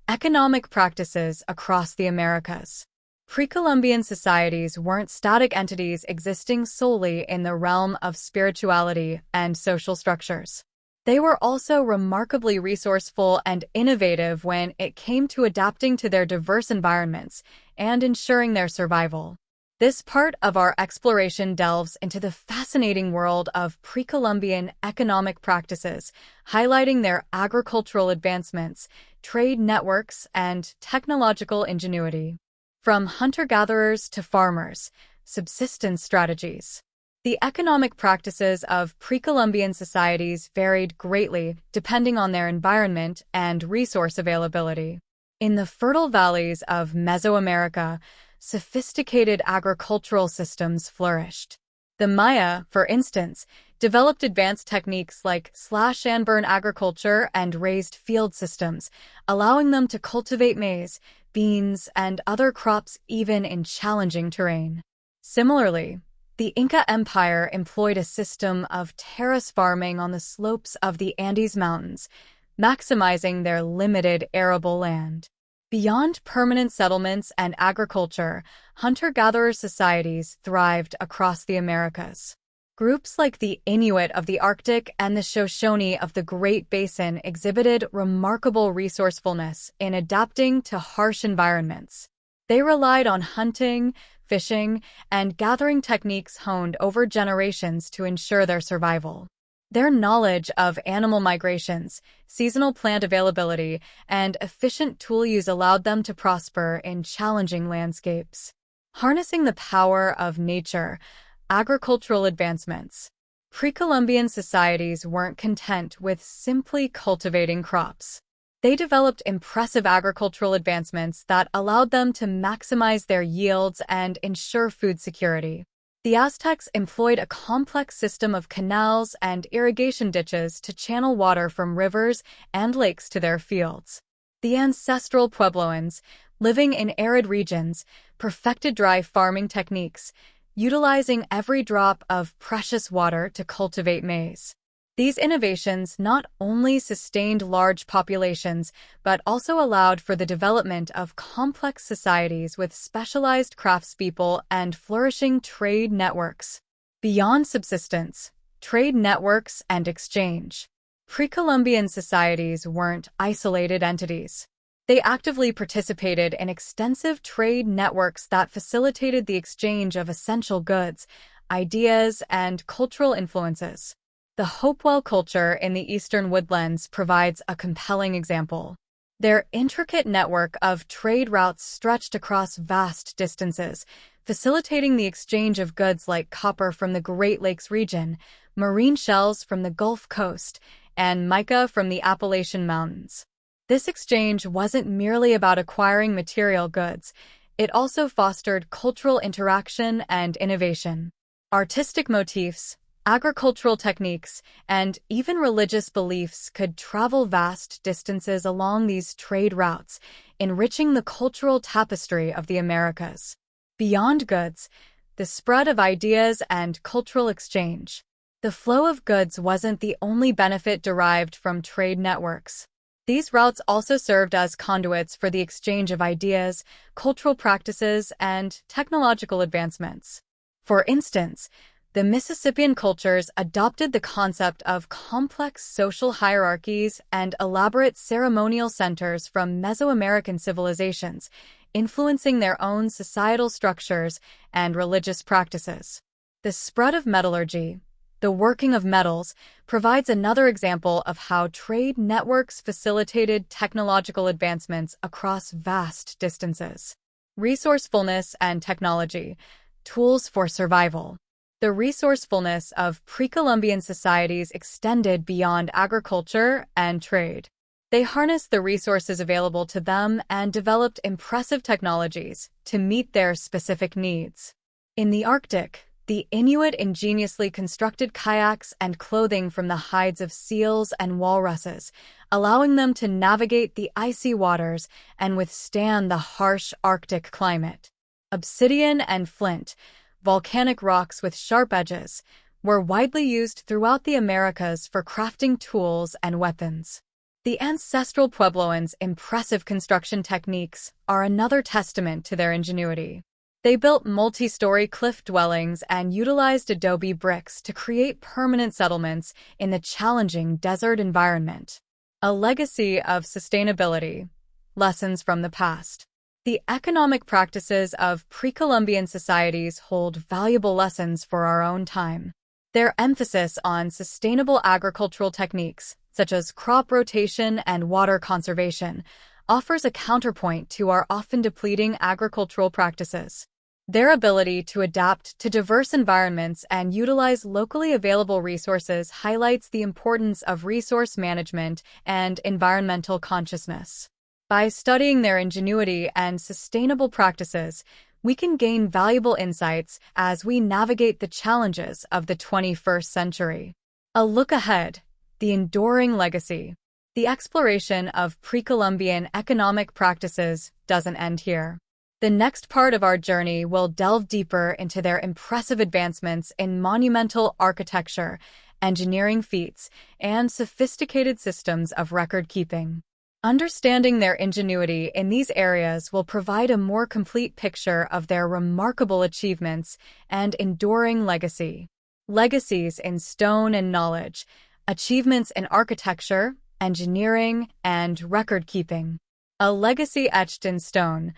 economic practices across the Americas. Pre-Columbian societies weren't static entities existing solely in the realm of spirituality and social structures. They were also remarkably resourceful and innovative when it came to adapting to their diverse environments and ensuring their survival. This part of our exploration delves into the fascinating world of pre-Columbian economic practices, highlighting their agricultural advancements, trade networks, and technological ingenuity. From hunter-gatherers to farmers, subsistence strategies. The economic practices of pre-Columbian societies varied greatly depending on their environment and resource availability. In the fertile valleys of Mesoamerica, sophisticated agricultural systems flourished. The Maya, for instance, developed advanced techniques like slash-and-burn agriculture and raised field systems, allowing them to cultivate maize, beans, and other crops even in challenging terrain. Similarly, the Inca Empire employed a system of terrace farming on the slopes of the Andes Mountains, maximizing their limited arable land. Beyond permanent settlements and agriculture, hunter-gatherer societies thrived across the Americas. Groups like the Inuit of the Arctic and the Shoshone of the Great Basin exhibited remarkable resourcefulness in adapting to harsh environments. They relied on hunting, fishing, and gathering techniques honed over generations to ensure their survival. Their knowledge of animal migrations, seasonal plant availability, and efficient tool use allowed them to prosper in challenging landscapes. Harnessing the power of nature, agricultural advancements. Pre-Columbian societies weren't content with simply cultivating crops. They developed impressive agricultural advancements that allowed them to maximize their yields and ensure food security. The Aztecs employed a complex system of canals and irrigation ditches to channel water from rivers and lakes to their fields. The ancestral Puebloans, living in arid regions, perfected dry farming techniques, utilizing every drop of precious water to cultivate maize. These innovations not only sustained large populations, but also allowed for the development of complex societies with specialized craftspeople and flourishing trade networks. Beyond subsistence, trade networks and exchange. Pre-Columbian societies weren't isolated entities. They actively participated in extensive trade networks that facilitated the exchange of essential goods, ideas, and cultural influences. The Hopewell culture in the Eastern Woodlands provides a compelling example. Their intricate network of trade routes stretched across vast distances, facilitating the exchange of goods like copper from the Great Lakes region, marine shells from the Gulf Coast, and mica from the Appalachian Mountains. This exchange wasn't merely about acquiring material goods, it also fostered cultural interaction and innovation. Artistic motifs, agricultural techniques, and even religious beliefs could travel vast distances along these trade routes, enriching the cultural tapestry of the Americas. Beyond goods, the spread of ideas and cultural exchange. The flow of goods wasn't the only benefit derived from trade networks. These routes also served as conduits for the exchange of ideas, cultural practices, and technological advancements. For instance, the Mississippian cultures adopted the concept of complex social hierarchies and elaborate ceremonial centers from Mesoamerican civilizations, influencing their own societal structures and religious practices. The spread of metallurgy, the working of metals, provides another example of how trade networks facilitated technological advancements across vast distances. Resourcefulness and technology, tools for survival. The resourcefulness of pre-Columbian societies extended beyond agriculture and trade. They harnessed the resources available to them and developed impressive technologies to meet their specific needs. In the Arctic, the Inuit ingeniously constructed kayaks and clothing from the hides of seals and walruses, allowing them to navigate the icy waters and withstand the harsh Arctic climate. Obsidian and flint, volcanic rocks with sharp edges, were widely used throughout the Americas for crafting tools and weapons. The ancestral Puebloans' impressive construction techniques are another testament to their ingenuity. They built multi-story cliff dwellings and utilized adobe bricks to create permanent settlements in the challenging desert environment. A legacy of sustainability. Lessons from the past. The economic practices of pre-Columbian societies hold valuable lessons for our own time. Their emphasis on sustainable agricultural techniques, such as crop rotation and water conservation, offers a counterpoint to our often depleting agricultural practices. Their ability to adapt to diverse environments and utilize locally available resources highlights the importance of resource management and environmental consciousness. By studying their ingenuity and sustainable practices, we can gain valuable insights as we navigate the challenges of the 21st century. A look ahead, the enduring legacy. The exploration of pre-Columbian economic practices doesn't end here. The next part of our journey will delve deeper into their impressive advancements in monumental architecture, engineering feats, and sophisticated systems of record-keeping. Understanding their ingenuity in these areas will provide a more complete picture of their remarkable achievements and enduring legacy. Legacies in stone and knowledge, achievements in architecture, engineering, and record-keeping. A legacy etched in stone.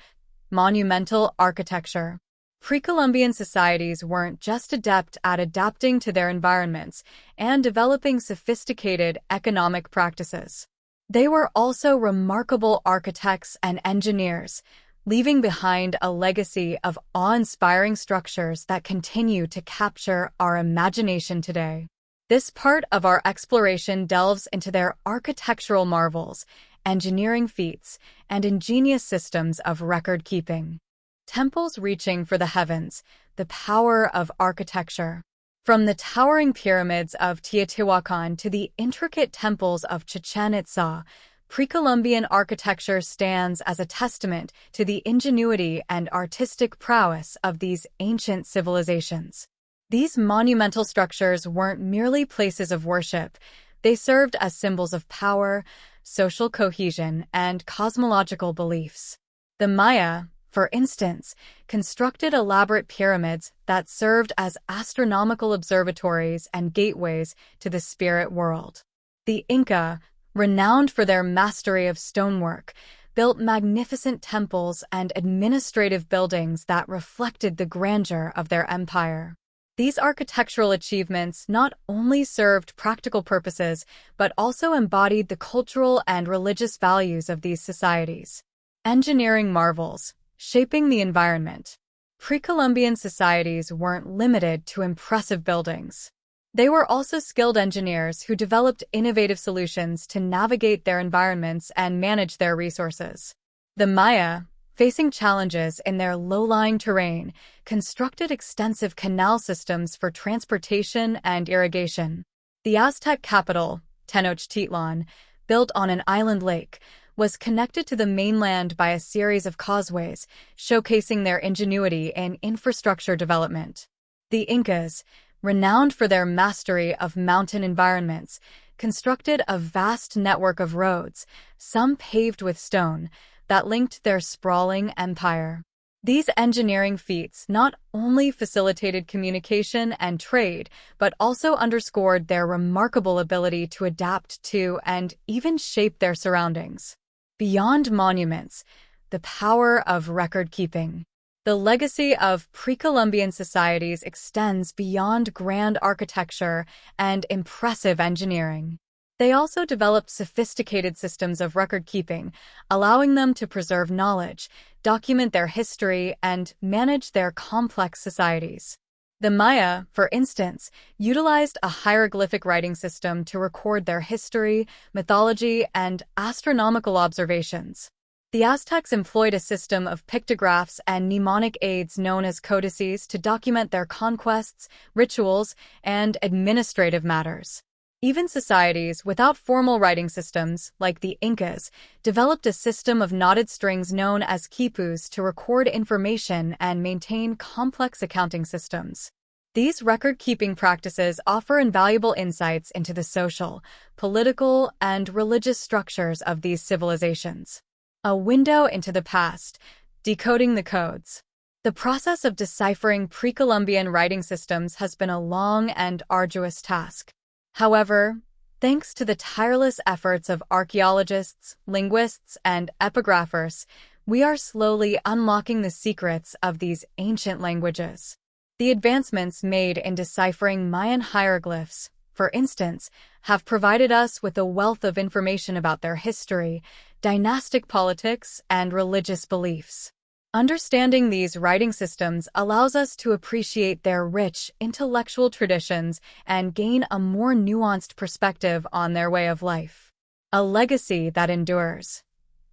Monumental architecture. Pre-Columbian societies weren't just adept at adapting to their environments and developing sophisticated economic practices. They were also remarkable architects and engineers, leaving behind a legacy of awe-inspiring structures that continue to capture our imagination today. This part of our exploration delves into their architectural marvels, engineering feats, and ingenious systems of record-keeping. Temples reaching for the heavens, the power of architecture. From the towering pyramids of Teotihuacan to the intricate temples of Chichen Itza, pre-Columbian architecture stands as a testament to the ingenuity and artistic prowess of these ancient civilizations. These monumental structures weren't merely places of worship. They served as symbols of power, social cohesion, and cosmological beliefs. The Maya, for instance, constructed elaborate pyramids that served as astronomical observatories and gateways to the spirit world. The Inca, renowned for their mastery of stonework, built magnificent temples and administrative buildings that reflected the grandeur of their empire. These architectural achievements not only served practical purposes, but also embodied the cultural and religious values of these societies. Engineering marvels. Shaping the environment. Pre-Columbian societies weren't limited to impressive buildings. They were also skilled engineers who developed innovative solutions to navigate their environments and manage their resources. The Maya, facing challenges in their low-lying terrain, constructed extensive canal systems for transportation and irrigation. The Aztec capital, Tenochtitlan, built on an island lake, was connected to the mainland by a series of causeways, showcasing their ingenuity in infrastructure development. The Incas, renowned for their mastery of mountain environments, constructed a vast network of roads, some paved with stone, that linked their sprawling empire. These engineering feats not only facilitated communication and trade, but also underscored their remarkable ability to adapt to and even shape their surroundings. Beyond monuments, the power of record-keeping. The legacy of pre-Columbian societies extends beyond grand architecture and impressive engineering. They also developed sophisticated systems of record-keeping, allowing them to preserve knowledge, document their history, and manage their complex societies. The Maya, for instance, utilized a hieroglyphic writing system to record their history, mythology, and astronomical observations. The Aztecs employed a system of pictographs and mnemonic aids known as codices to document their conquests, rituals, and administrative matters. Even societies without formal writing systems, like the Incas, developed a system of knotted strings known as quipus to record information and maintain complex accounting systems. These record-keeping practices offer invaluable insights into the social, political, and religious structures of these civilizations. A window into the past, decoding the codes. The process of deciphering pre-Columbian writing systems has been a long and arduous task. However, thanks to the tireless efforts of archaeologists, linguists, and epigraphers, we are slowly unlocking the secrets of these ancient languages. The advancements made in deciphering Mayan hieroglyphs, for instance, have provided us with a wealth of information about their history, dynastic politics, and religious beliefs. Understanding these writing systems allows us to appreciate their rich intellectual traditions and gain a more nuanced perspective on their way of life. A legacy that endures.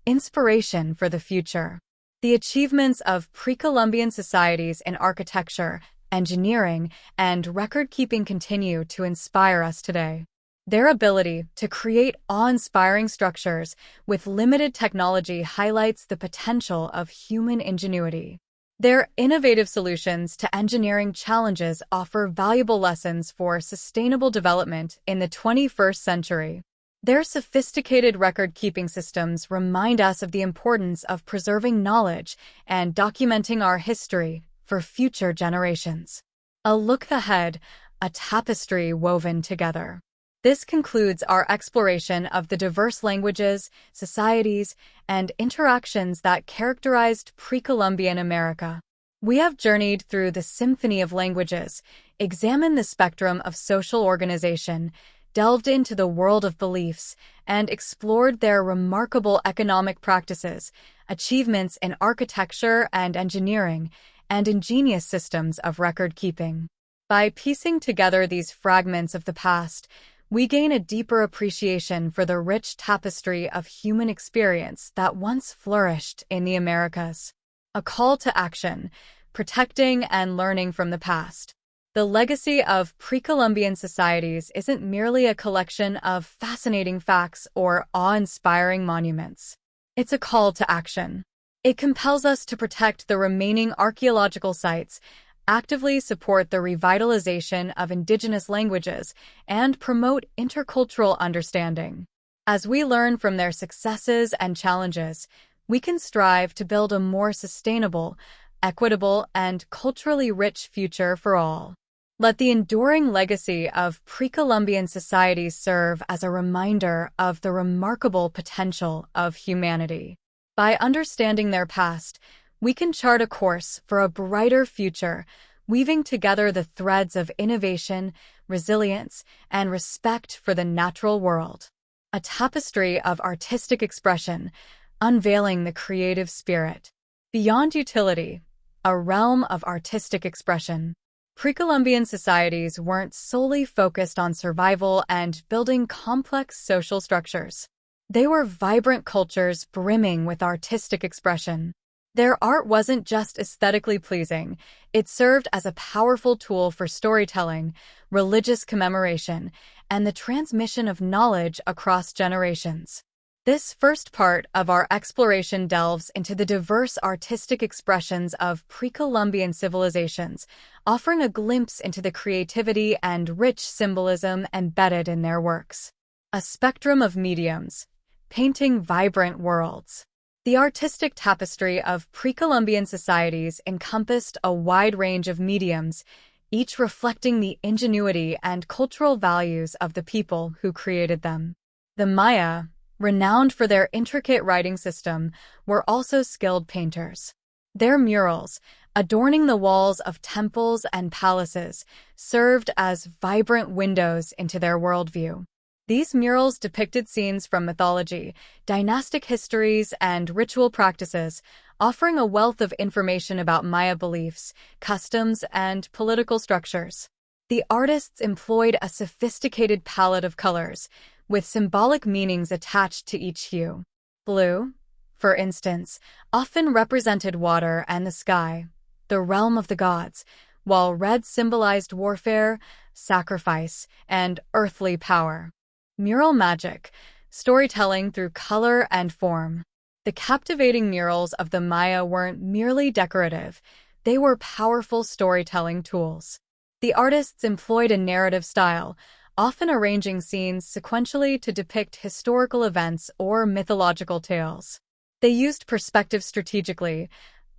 Inspiration for the future. The achievements of pre-Columbian societies in architecture, engineering, and record-keeping continue to inspire us today. Their ability to create awe-inspiring structures with limited technology highlights the potential of human ingenuity. Their innovative solutions to engineering challenges offer valuable lessons for sustainable development in the 21st century. Their sophisticated record-keeping systems remind us of the importance of preserving knowledge and documenting our history for future generations. A look ahead, a tapestry woven together. This concludes our exploration of the diverse languages, societies, and interactions that characterized pre-Columbian America. We have journeyed through the symphony of languages, examined the spectrum of social organization, delved into the world of beliefs, and explored their remarkable economic practices, achievements in architecture and engineering, and ingenious systems of record-keeping. By piecing together these fragments of the past, we gain a deeper appreciation for the rich tapestry of human experience that once flourished in the Americas. A call to action, protecting and learning from the past. The legacy of pre-Columbian societies isn't merely a collection of fascinating facts or awe-inspiring monuments. It's a call to action. It compels us to protect the remaining archaeological sites, actively support the revitalization of indigenous languages, and promote intercultural understanding. As we learn from their successes and challenges, we can strive to build a more sustainable, equitable, and culturally rich future for all. Let the enduring legacy of pre-Columbian societies serve as a reminder of the remarkable potential of humanity. By understanding their past, we can chart a course for a brighter future, weaving together the threads of innovation, resilience, and respect for the natural world. A tapestry of artistic expression, unveiling the creative spirit. Beyond utility, a realm of artistic expression. Pre-Columbian societies weren't solely focused on survival and building complex social structures. They were vibrant cultures brimming with artistic expression. Their art wasn't just aesthetically pleasing, it served as a powerful tool for storytelling, religious commemoration, and the transmission of knowledge across generations. This first part of our exploration delves into the diverse artistic expressions of pre-Columbian civilizations, offering a glimpse into the creativity and rich symbolism embedded in their works. A spectrum of mediums, painting vibrant worlds. The artistic tapestry of pre-Columbian societies encompassed a wide range of mediums, each reflecting the ingenuity and cultural values of the people who created them. The Maya, renowned for their intricate writing system, were also skilled painters. Their murals, adorning the walls of temples and palaces, served as vibrant windows into their worldview. These murals depicted scenes from mythology, dynastic histories, and ritual practices, offering a wealth of information about Maya beliefs, customs, and political structures. The artists employed a sophisticated palette of colors, with symbolic meanings attached to each hue. Blue, for instance, often represented water and the sky, the realm of the gods, while red symbolized warfare, sacrifice, and earthly power. Mural magic, storytelling through color and form. The captivating murals of the Maya weren't merely decorative, they were powerful storytelling tools. The artists employed a narrative style, often arranging scenes sequentially to depict historical events or mythological tales. They used perspective strategically,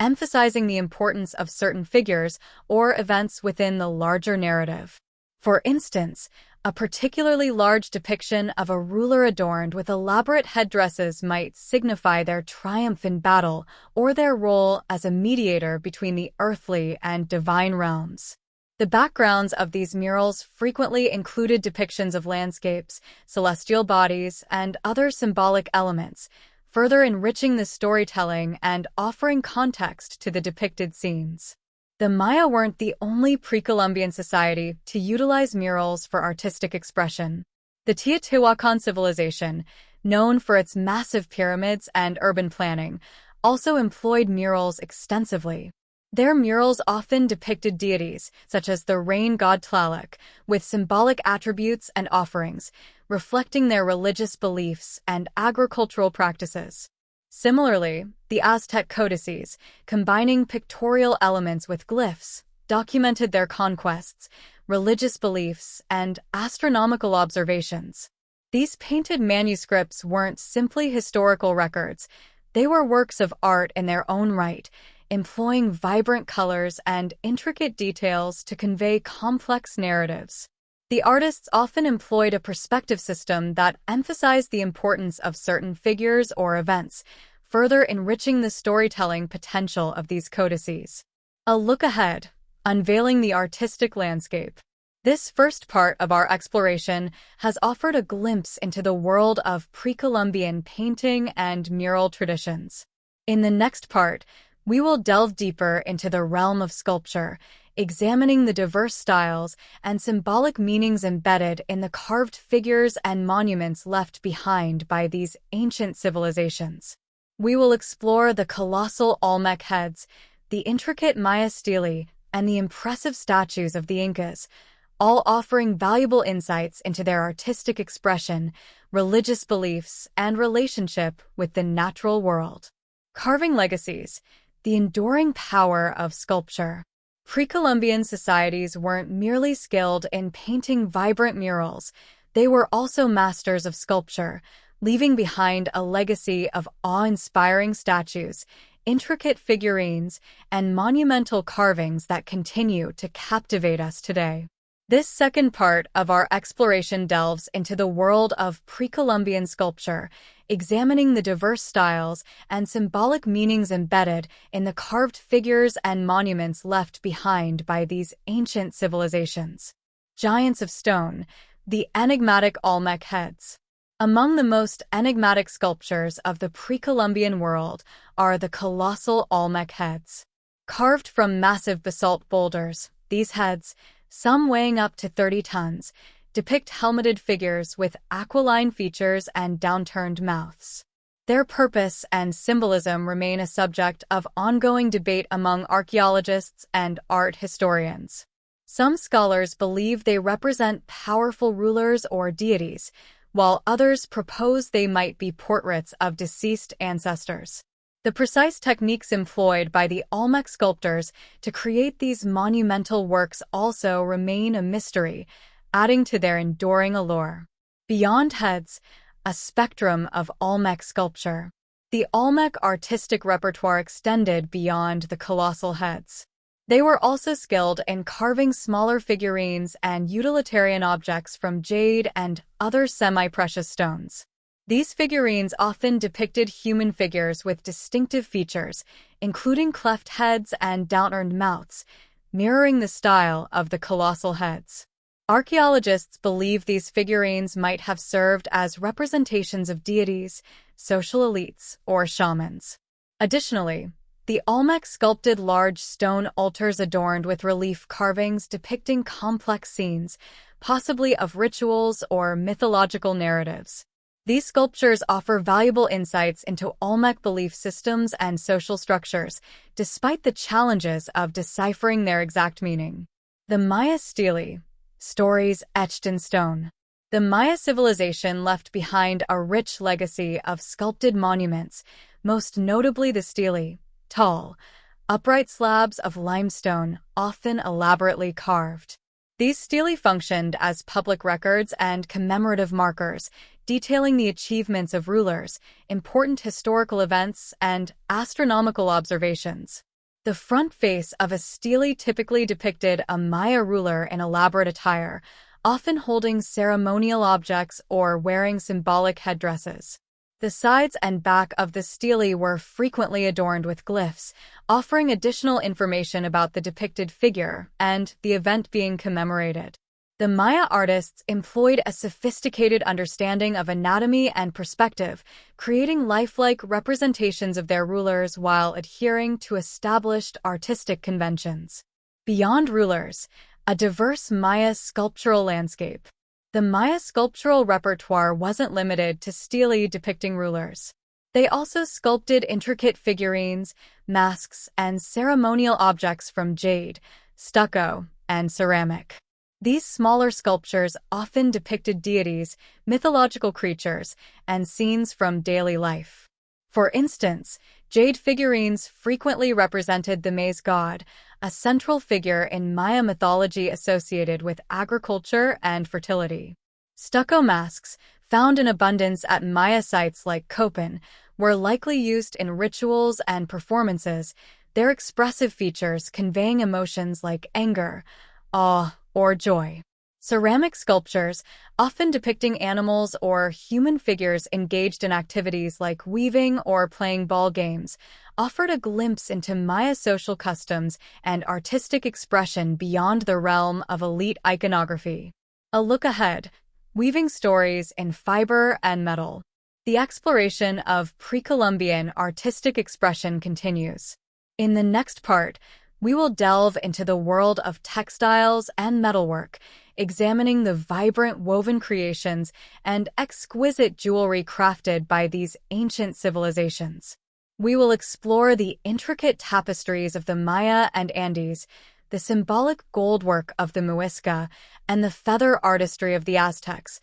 emphasizing the importance of certain figures or events within the larger narrative. For instance, a particularly large depiction of a ruler adorned with elaborate headdresses might signify their triumph in battle or their role as a mediator between the earthly and divine realms. The backgrounds of these murals frequently included depictions of landscapes, celestial bodies, and other symbolic elements, further enriching the storytelling and offering context to the depicted scenes. The Maya weren't the only pre-Columbian society to utilize murals for artistic expression. The Teotihuacan civilization, known for its massive pyramids and urban planning, also employed murals extensively. Their murals often depicted deities, such as the rain god Tlaloc, with symbolic attributes and offerings, reflecting their religious beliefs and agricultural practices. Similarly, the Aztec codices, combining pictorial elements with glyphs, documented their conquests, religious beliefs, and astronomical observations. These painted manuscripts weren't simply historical records, they were works of art in their own right, employing vibrant colors and intricate details to convey complex narratives. The artists often employed a perspective system that emphasized the importance of certain figures or events, further enriching the storytelling potential of these codices. A look ahead, unveiling the artistic landscape. This first part of our exploration has offered a glimpse into the world of pre-Columbian painting and mural traditions. In the next part, we will delve deeper into the realm of sculpture, examining the diverse styles and symbolic meanings embedded in the carved figures and monuments left behind by these ancient civilizations. We will explore the colossal Olmec heads, the intricate Maya stelae, and the impressive statues of the Incas, all offering valuable insights into their artistic expression, religious beliefs, and relationship with the natural world. Carving legacies, the enduring power of sculpture. Pre-Columbian societies weren't merely skilled in painting vibrant murals, they were also masters of sculpture, leaving behind a legacy of awe-inspiring statues, intricate figurines, and monumental carvings that continue to captivate us today. This second part of our exploration delves into the world of pre-Columbian sculpture, examining the diverse styles and symbolic meanings embedded in the carved figures and monuments left behind by these ancient civilizations. Giants of stone, the enigmatic Olmec heads. Among the most enigmatic sculptures of the pre-Columbian world are the colossal Olmec heads. Carved from massive basalt boulders, these heads, some weighing up to 30 tons, depict helmeted figures with aquiline features and downturned mouths. Their purpose and symbolism remain a subject of ongoing debate among archaeologists and art historians. Some scholars believe they represent powerful rulers or deities, while others propose they might be portraits of deceased ancestors. The precise techniques employed by the Olmec sculptors to create these monumental works also remain a mystery, adding to their enduring allure. Beyond heads, a spectrum of Olmec sculpture. The Olmec artistic repertoire extended beyond the colossal heads. They were also skilled in carving smaller figurines and utilitarian objects from jade and other semi-precious stones. These figurines often depicted human figures with distinctive features, including cleft heads and downturned mouths, mirroring the style of the colossal heads. Archaeologists believe these figurines might have served as representations of deities, social elites, or shamans. Additionally, the Olmec sculpted large stone altars adorned with relief carvings depicting complex scenes, possibly of rituals or mythological narratives. These sculptures offer valuable insights into Olmec belief systems and social structures, despite the challenges of deciphering their exact meaning. The Maya Stele, stories etched in stone. The Maya civilization left behind a rich legacy of sculpted monuments, most notably the stele, tall, upright slabs of limestone, often elaborately carved. These stele functioned as public records and commemorative markers, detailing the achievements of rulers, important historical events, and astronomical observations. The front face of a stele typically depicted a Maya ruler in elaborate attire, often holding ceremonial objects or wearing symbolic headdresses. The sides and back of the stele were frequently adorned with glyphs, offering additional information about the depicted figure and the event being commemorated. The Maya artists employed a sophisticated understanding of anatomy and perspective, creating lifelike representations of their rulers while adhering to established artistic conventions. Beyond rulers, a diverse Maya sculptural landscape. The Maya sculptural repertoire wasn't limited to stele depicting rulers. They also sculpted intricate figurines, masks, and ceremonial objects from jade, stucco, and ceramic. These smaller sculptures often depicted deities, mythological creatures, and scenes from daily life. For instance, jade figurines frequently represented the maize god, a central figure in Maya mythology associated with agriculture and fertility. Stucco masks, found in abundance at Maya sites like Copan, were likely used in rituals and performances, their expressive features conveying emotions like anger, awe, or joy. Ceramic sculptures, often depicting animals or human figures engaged in activities like weaving or playing ball games, offered a glimpse into Maya social customs and artistic expression beyond the realm of elite iconography. A look ahead, weaving stories in fiber and metal. The exploration of pre-Columbian artistic expression continues. In the next part, we will delve into the world of textiles and metalwork, examining the vibrant woven creations and exquisite jewelry crafted by these ancient civilizations. We will explore the intricate tapestries of the Maya and Andes, the symbolic goldwork of the Muisca, and the feather artistry of the Aztecs,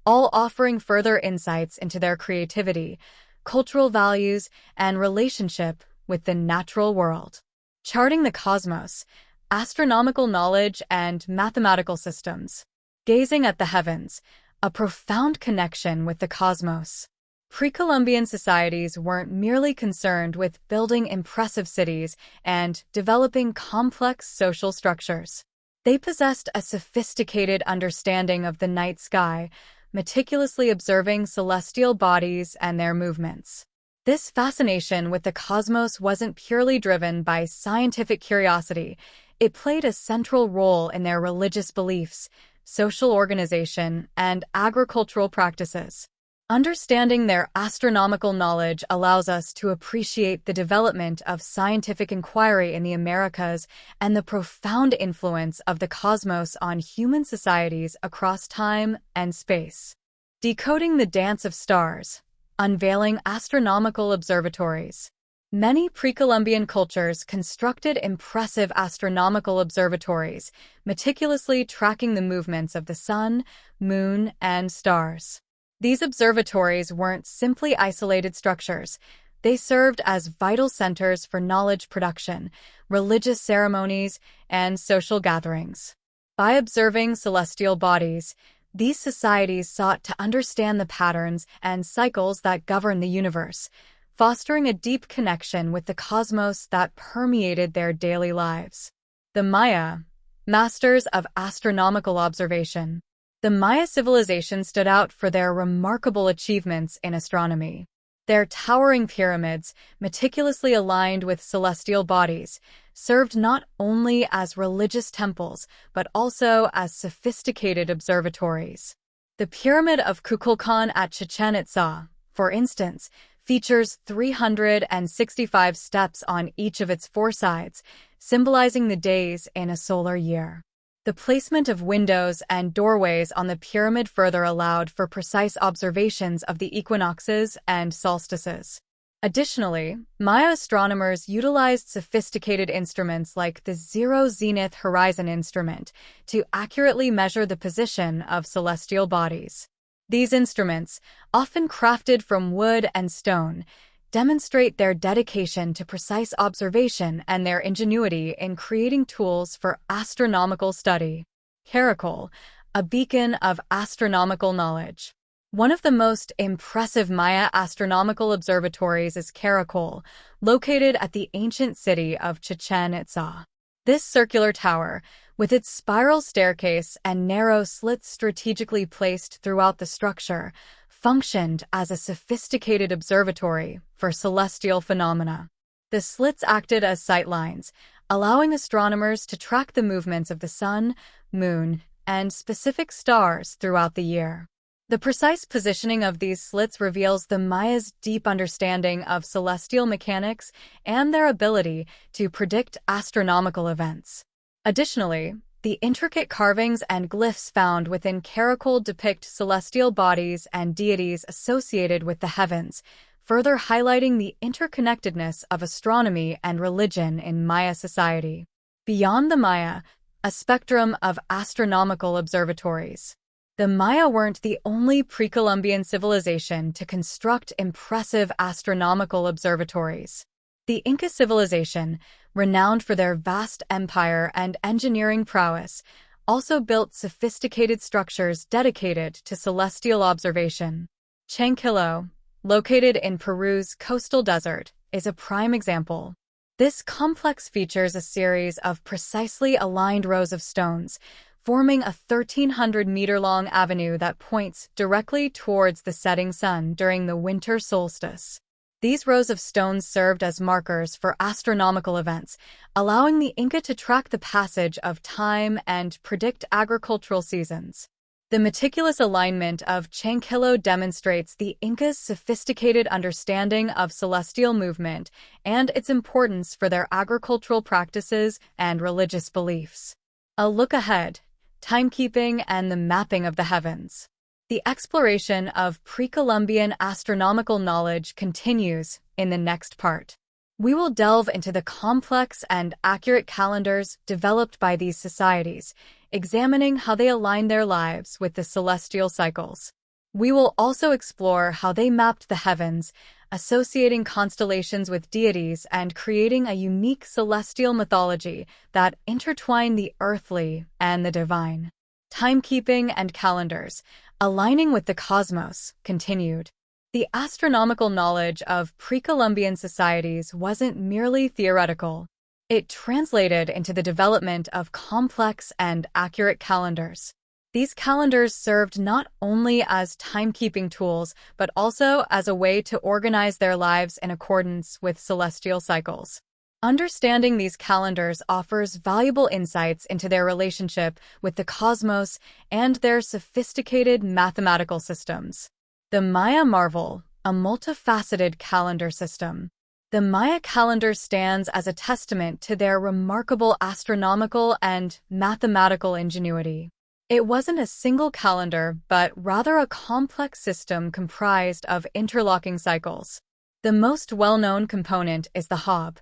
all offering further insights into their creativity, cultural values, and relationship with the natural world. Charting the cosmos, astronomical knowledge, and mathematical systems. Gazing at the heavens, a profound connection with the cosmos. Pre-Columbian societies weren't merely concerned with building impressive cities and developing complex social structures. They possessed a sophisticated understanding of the night sky, meticulously observing celestial bodies and their movements. This fascination with the cosmos wasn't purely driven by scientific curiosity. It played a central role in their religious beliefs, social organization, and agricultural practices. Understanding their astronomical knowledge allows us to appreciate the development of scientific inquiry in the Americas and the profound influence of the cosmos on human societies across time and space. Decoding the dance of stars. Unveiling astronomical observatories. Many pre-Columbian cultures constructed impressive astronomical observatories, meticulously tracking the movements of the sun, moon, and stars. These observatories weren't simply isolated structures. They served as vital centers for knowledge production, religious ceremonies, and social gatherings. By observing celestial bodies, these societies sought to understand the patterns and cycles that govern the universe, fostering a deep connection with the cosmos that permeated their daily lives. The Maya, masters of astronomical observation. The Maya civilization stood out for their remarkable achievements in astronomy. Their towering pyramids, meticulously aligned with celestial bodies, served not only as religious temples, but also as sophisticated observatories. The Pyramid of Kukulkan at Chichen Itza, for instance, features 365 steps on each of its 4 sides, symbolizing the days in a solar year. The placement of windows and doorways on the pyramid further allowed for precise observations of the equinoxes and solstices. Additionally, Maya astronomers utilized sophisticated instruments like the Zero Zenith Horizon instrument to accurately measure the position of celestial bodies. These instruments, often crafted from wood and stone, demonstrate their dedication to precise observation and their ingenuity in creating tools for astronomical study. Caracol, a beacon of astronomical knowledge. One of the most impressive Maya astronomical observatories is Caracol, located at the ancient city of Chichen Itza. This circular tower, with its spiral staircase and narrow slits strategically placed throughout the structure, functioned as a sophisticated observatory for celestial phenomena. The slits acted as sightlines, allowing astronomers to track the movements of the sun, moon, and specific stars throughout the year. The precise positioning of these slits reveals the Mayas' deep understanding of celestial mechanics and their ability to predict astronomical events. Additionally, the intricate carvings and glyphs found within Caracol depict celestial bodies and deities associated with the heavens, further highlighting the interconnectedness of astronomy and religion in Maya society. Beyond the Maya, a spectrum of astronomical observatories. The Maya weren't the only pre-Columbian civilization to construct impressive astronomical observatories. The Inca civilization, renowned for their vast empire and engineering prowess, also built sophisticated structures dedicated to celestial observation. Chanquillo, located in Peru's coastal desert, is a prime example. This complex features a series of precisely aligned rows of stones, forming a 1,300-meter-long avenue that points directly towards the setting sun during the winter solstice. These rows of stones served as markers for astronomical events, allowing the Inca to track the passage of time and predict agricultural seasons. The meticulous alignment of Chanquillo demonstrates the Incas' sophisticated understanding of celestial movement and its importance for their agricultural practices and religious beliefs. A look ahead. Timekeeping and the mapping of the heavens. The exploration of pre-Columbian astronomical knowledge continues in the next part. We will delve into the complex and accurate calendars developed by these societies, examining how they align their lives with the celestial cycles. We will also explore how they mapped the heavens, associating constellations with deities and creating a unique celestial mythology that intertwine the earthly and the divine. Timekeeping and calendars, aligning with the cosmos, continued. The astronomical knowledge of pre-Columbian societies wasn't merely theoretical. It translated into the development of complex and accurate calendars. These calendars served not only as timekeeping tools, but also as a way to organize their lives in accordance with celestial cycles. Understanding these calendars offers valuable insights into their relationship with the cosmos and their sophisticated mathematical systems. The Maya Marvel, a multifaceted calendar system. The Maya calendar stands as a testament to their remarkable astronomical and mathematical ingenuity. It wasn't a single calendar, but rather a complex system comprised of interlocking cycles. The most well-known component is the Hab,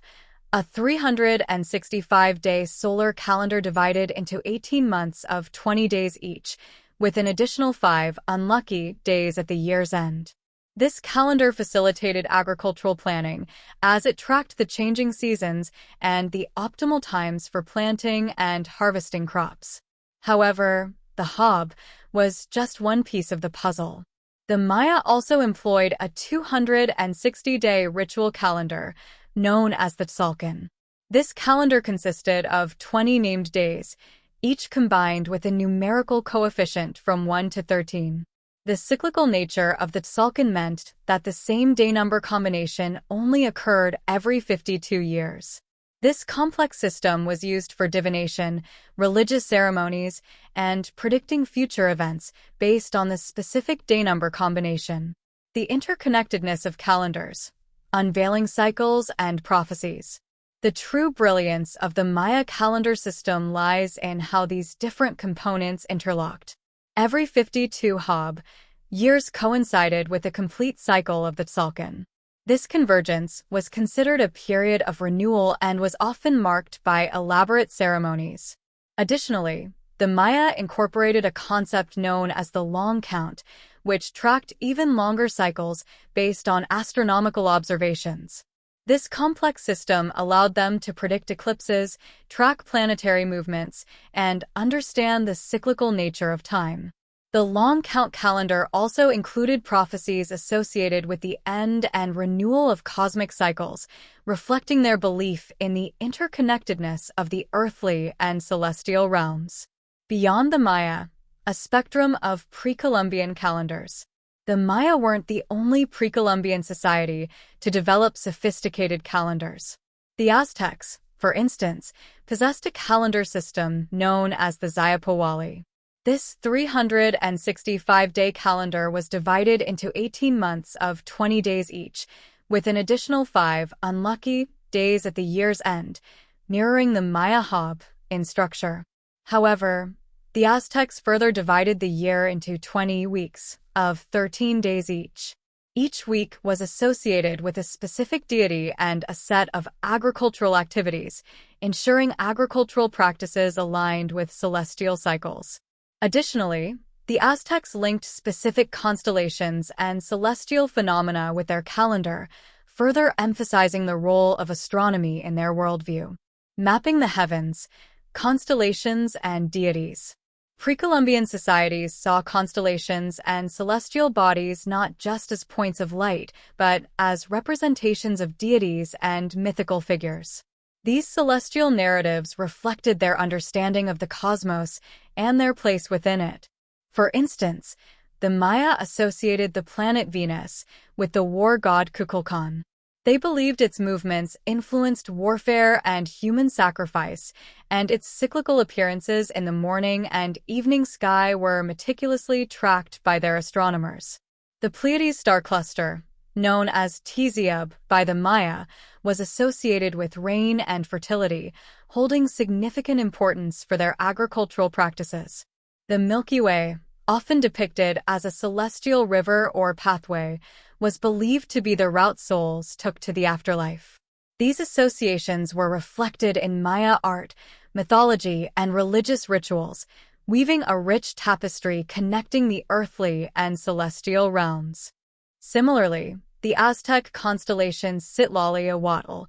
a 365-day solar calendar divided into 18 months of 20 days each, with an additional 5 unlucky days at the year's end. This calendar facilitated agricultural planning, as it tracked the changing seasons and the optimal times for planting and harvesting crops. However, the Hab was just one piece of the puzzle. The Maya also employed a 260-day ritual calendar, known as the Tzolk'in. This calendar consisted of 20 named days, each combined with a numerical coefficient from 1 to 13. The cyclical nature of the Tzolk'in meant that the same day number combination only occurred every 52 years. This complex system was used for divination, religious ceremonies, and predicting future events based on the specific day number combination. The interconnectedness of calendars, unveiling cycles and prophecies. The true brilliance of the Maya calendar system lies in how these different components interlocked. Every 52 Hab years coincided with the complete cycle of the Tzolk'in. This convergence was considered a period of renewal and was often marked by elaborate ceremonies. Additionally, the Maya incorporated a concept known as the long count, which tracked even longer cycles based on astronomical observations. This complex system allowed them to predict eclipses, track planetary movements, and understand the cyclical nature of time. The long count calendar also included prophecies associated with the end and renewal of cosmic cycles, reflecting their belief in the interconnectedness of the earthly and celestial realms. Beyond the Maya, a spectrum of pre-Columbian calendars. The Maya weren't the only pre-Columbian society to develop sophisticated calendars. The Aztecs, for instance, possessed a calendar system known as the Xiuhpohualli. This 365-day calendar was divided into 18 months of 20 days each, with an additional 5 unlucky days at the year's end, mirroring the Maya Hab in structure. However, the Aztecs further divided the year into 20 weeks of 13 days each. Each week was associated with a specific deity and a set of agricultural activities, ensuring agricultural practices aligned with celestial cycles. Additionally, the Aztecs linked specific constellations and celestial phenomena with their calendar, further emphasizing the role of astronomy in their worldview. Mapping the heavens, constellations, and deities. Pre-Columbian societies saw constellations and celestial bodies not just as points of light, but as representations of deities and mythical figures. These celestial narratives reflected their understanding of the cosmos and their place within it. For instance, the Maya associated the planet Venus with the war god Kukulkan. They believed its movements influenced warfare and human sacrifice, and its cyclical appearances in the morning and evening sky were meticulously tracked by their astronomers. The Pleiades star cluster, known as Tziub by the Maya, was associated with rain and fertility, holding significant importance for their agricultural practices. The Milky Way, often depicted as a celestial river or pathway, was believed to be the route souls took to the afterlife. These associations were reflected in Maya art, mythology, and religious rituals, weaving a rich tapestry connecting the earthly and celestial realms. Similarly, the Aztec constellation Citlali-Ahuatl,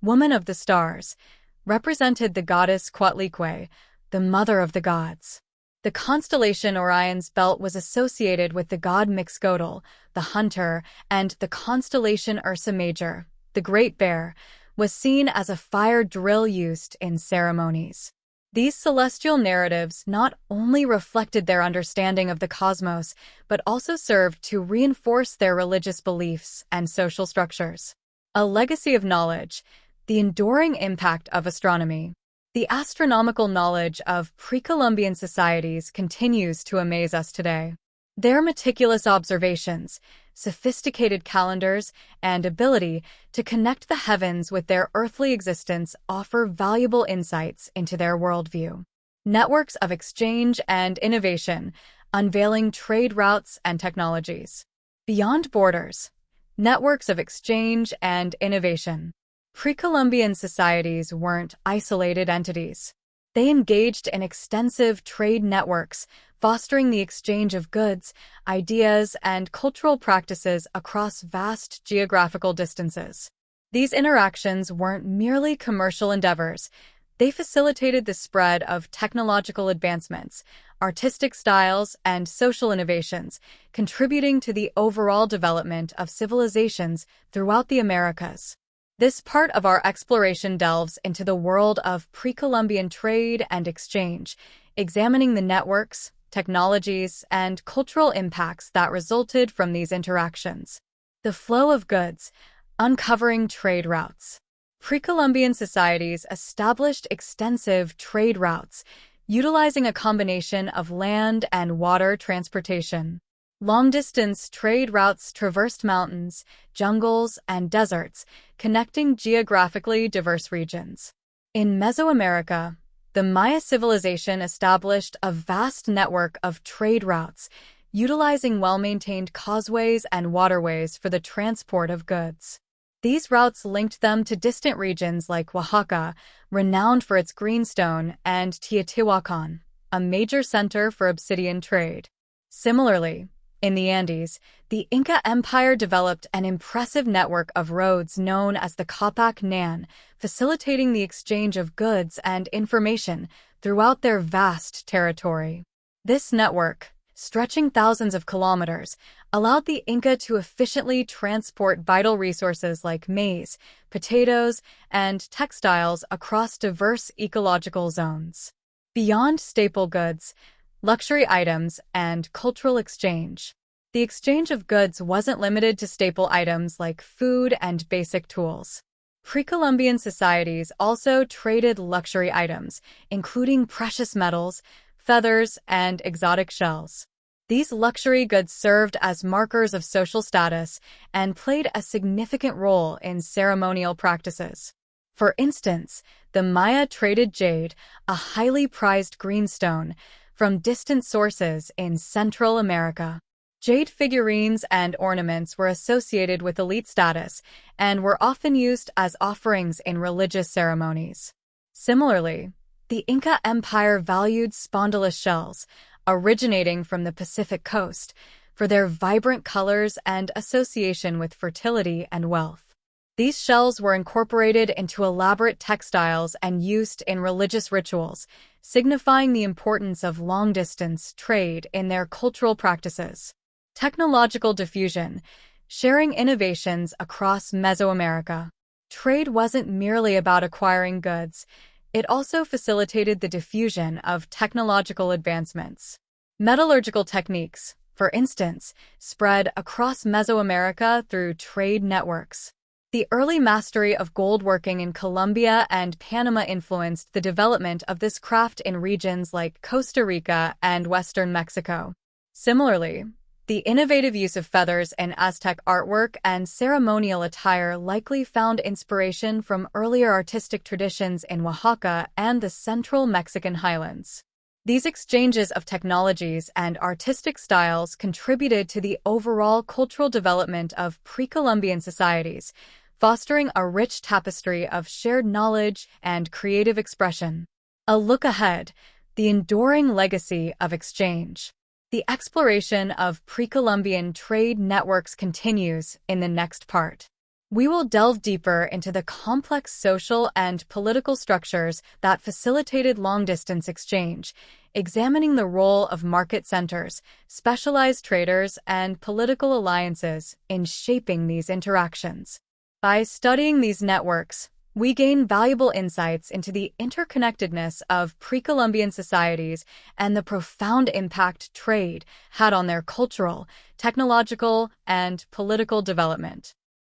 Woman of the Stars, represented the goddess Coatlicue, the mother of the gods. The constellation Orion's belt was associated with the god Mixcoatl, the hunter, and the constellation Ursa Major, the Great Bear, was seen as a fire drill used in ceremonies. These celestial narratives not only reflected their understanding of the cosmos, but also served to reinforce their religious beliefs and social structures. A legacy of knowledge, the enduring impact of astronomy. The astronomical knowledge of pre-Columbian societies continues to amaze us today. Their meticulous observations, sophisticated calendars, and ability to connect the heavens with their earthly existence offer valuable insights into their worldview. Networks of exchange and innovation, unveiling trade routes and technologies. Beyond borders, networks of exchange and innovation. Pre-Columbian societies weren't isolated entities. They engaged in extensive trade networks, fostering the exchange of goods, ideas, and cultural practices across vast geographical distances. These interactions weren't merely commercial endeavors. They facilitated the spread of technological advancements, artistic styles, and social innovations, contributing to the overall development of civilizations throughout the Americas. This part of our exploration delves into the world of pre-Columbian trade and exchange, examining the networks, technologies, and cultural impacts that resulted from these interactions. The flow of goods, uncovering trade routes. Pre-Columbian societies established extensive trade routes, utilizing a combination of land and water transportation. Long-distance trade routes traversed mountains, jungles, and deserts, connecting geographically diverse regions. In Mesoamerica, the Maya civilization established a vast network of trade routes, utilizing well-maintained causeways and waterways for the transport of goods. These routes linked them to distant regions like Oaxaca, renowned for its greenstone, and Teotihuacan, a major center for obsidian trade. Similarly, in the Andes, the Inca Empire developed an impressive network of roads known as the Capac Nan, facilitating the exchange of goods and information throughout their vast territory. This network, stretching thousands of kilometers, allowed the Inca to efficiently transport vital resources like maize, potatoes, and textiles across diverse ecological zones. Beyond staple goods, luxury items, and cultural exchange, the exchange of goods wasn't limited to staple items like food and basic tools. Pre-Columbian societies also traded luxury items, including precious metals, feathers, and exotic shells. These luxury goods served as markers of social status and played a significant role in ceremonial practices. For instance, the Maya traded jade, a highly prized greenstone, from distant sources in Central America. Jade figurines and ornaments were associated with elite status and were often used as offerings in religious ceremonies. Similarly, the Inca Empire valued spondylus shells, originating from the Pacific coast, for their vibrant colors and association with fertility and wealth. These shells were incorporated into elaborate textiles and used in religious rituals, signifying the importance of long-distance trade in their cultural practices. Technological diffusion, sharing innovations across Mesoamerica. Trade wasn't merely about acquiring goods, it also facilitated the diffusion of technological advancements. Metallurgical techniques, for instance, spread across Mesoamerica through trade networks. The early mastery of gold working in Colombia and Panama influenced the development of this craft in regions like Costa Rica and western Mexico. Similarly, the innovative use of feathers in Aztec artwork and ceremonial attire likely found inspiration from earlier artistic traditions in Oaxaca and the central Mexican highlands. These exchanges of technologies and artistic styles contributed to the overall cultural development of pre-Columbian societies, fostering a rich tapestry of shared knowledge and creative expression. A look ahead, the enduring legacy of exchange. The exploration of pre-Columbian trade networks continues in the next part. We will delve deeper into the complex social and political structures that facilitated long-distance exchange, examining the role of market centers, specialized traders, and political alliances in shaping these interactions. By studying these networks, we gain valuable insights into the interconnectedness of pre-Columbian societies and the profound impact trade had on their cultural, technological, and political development.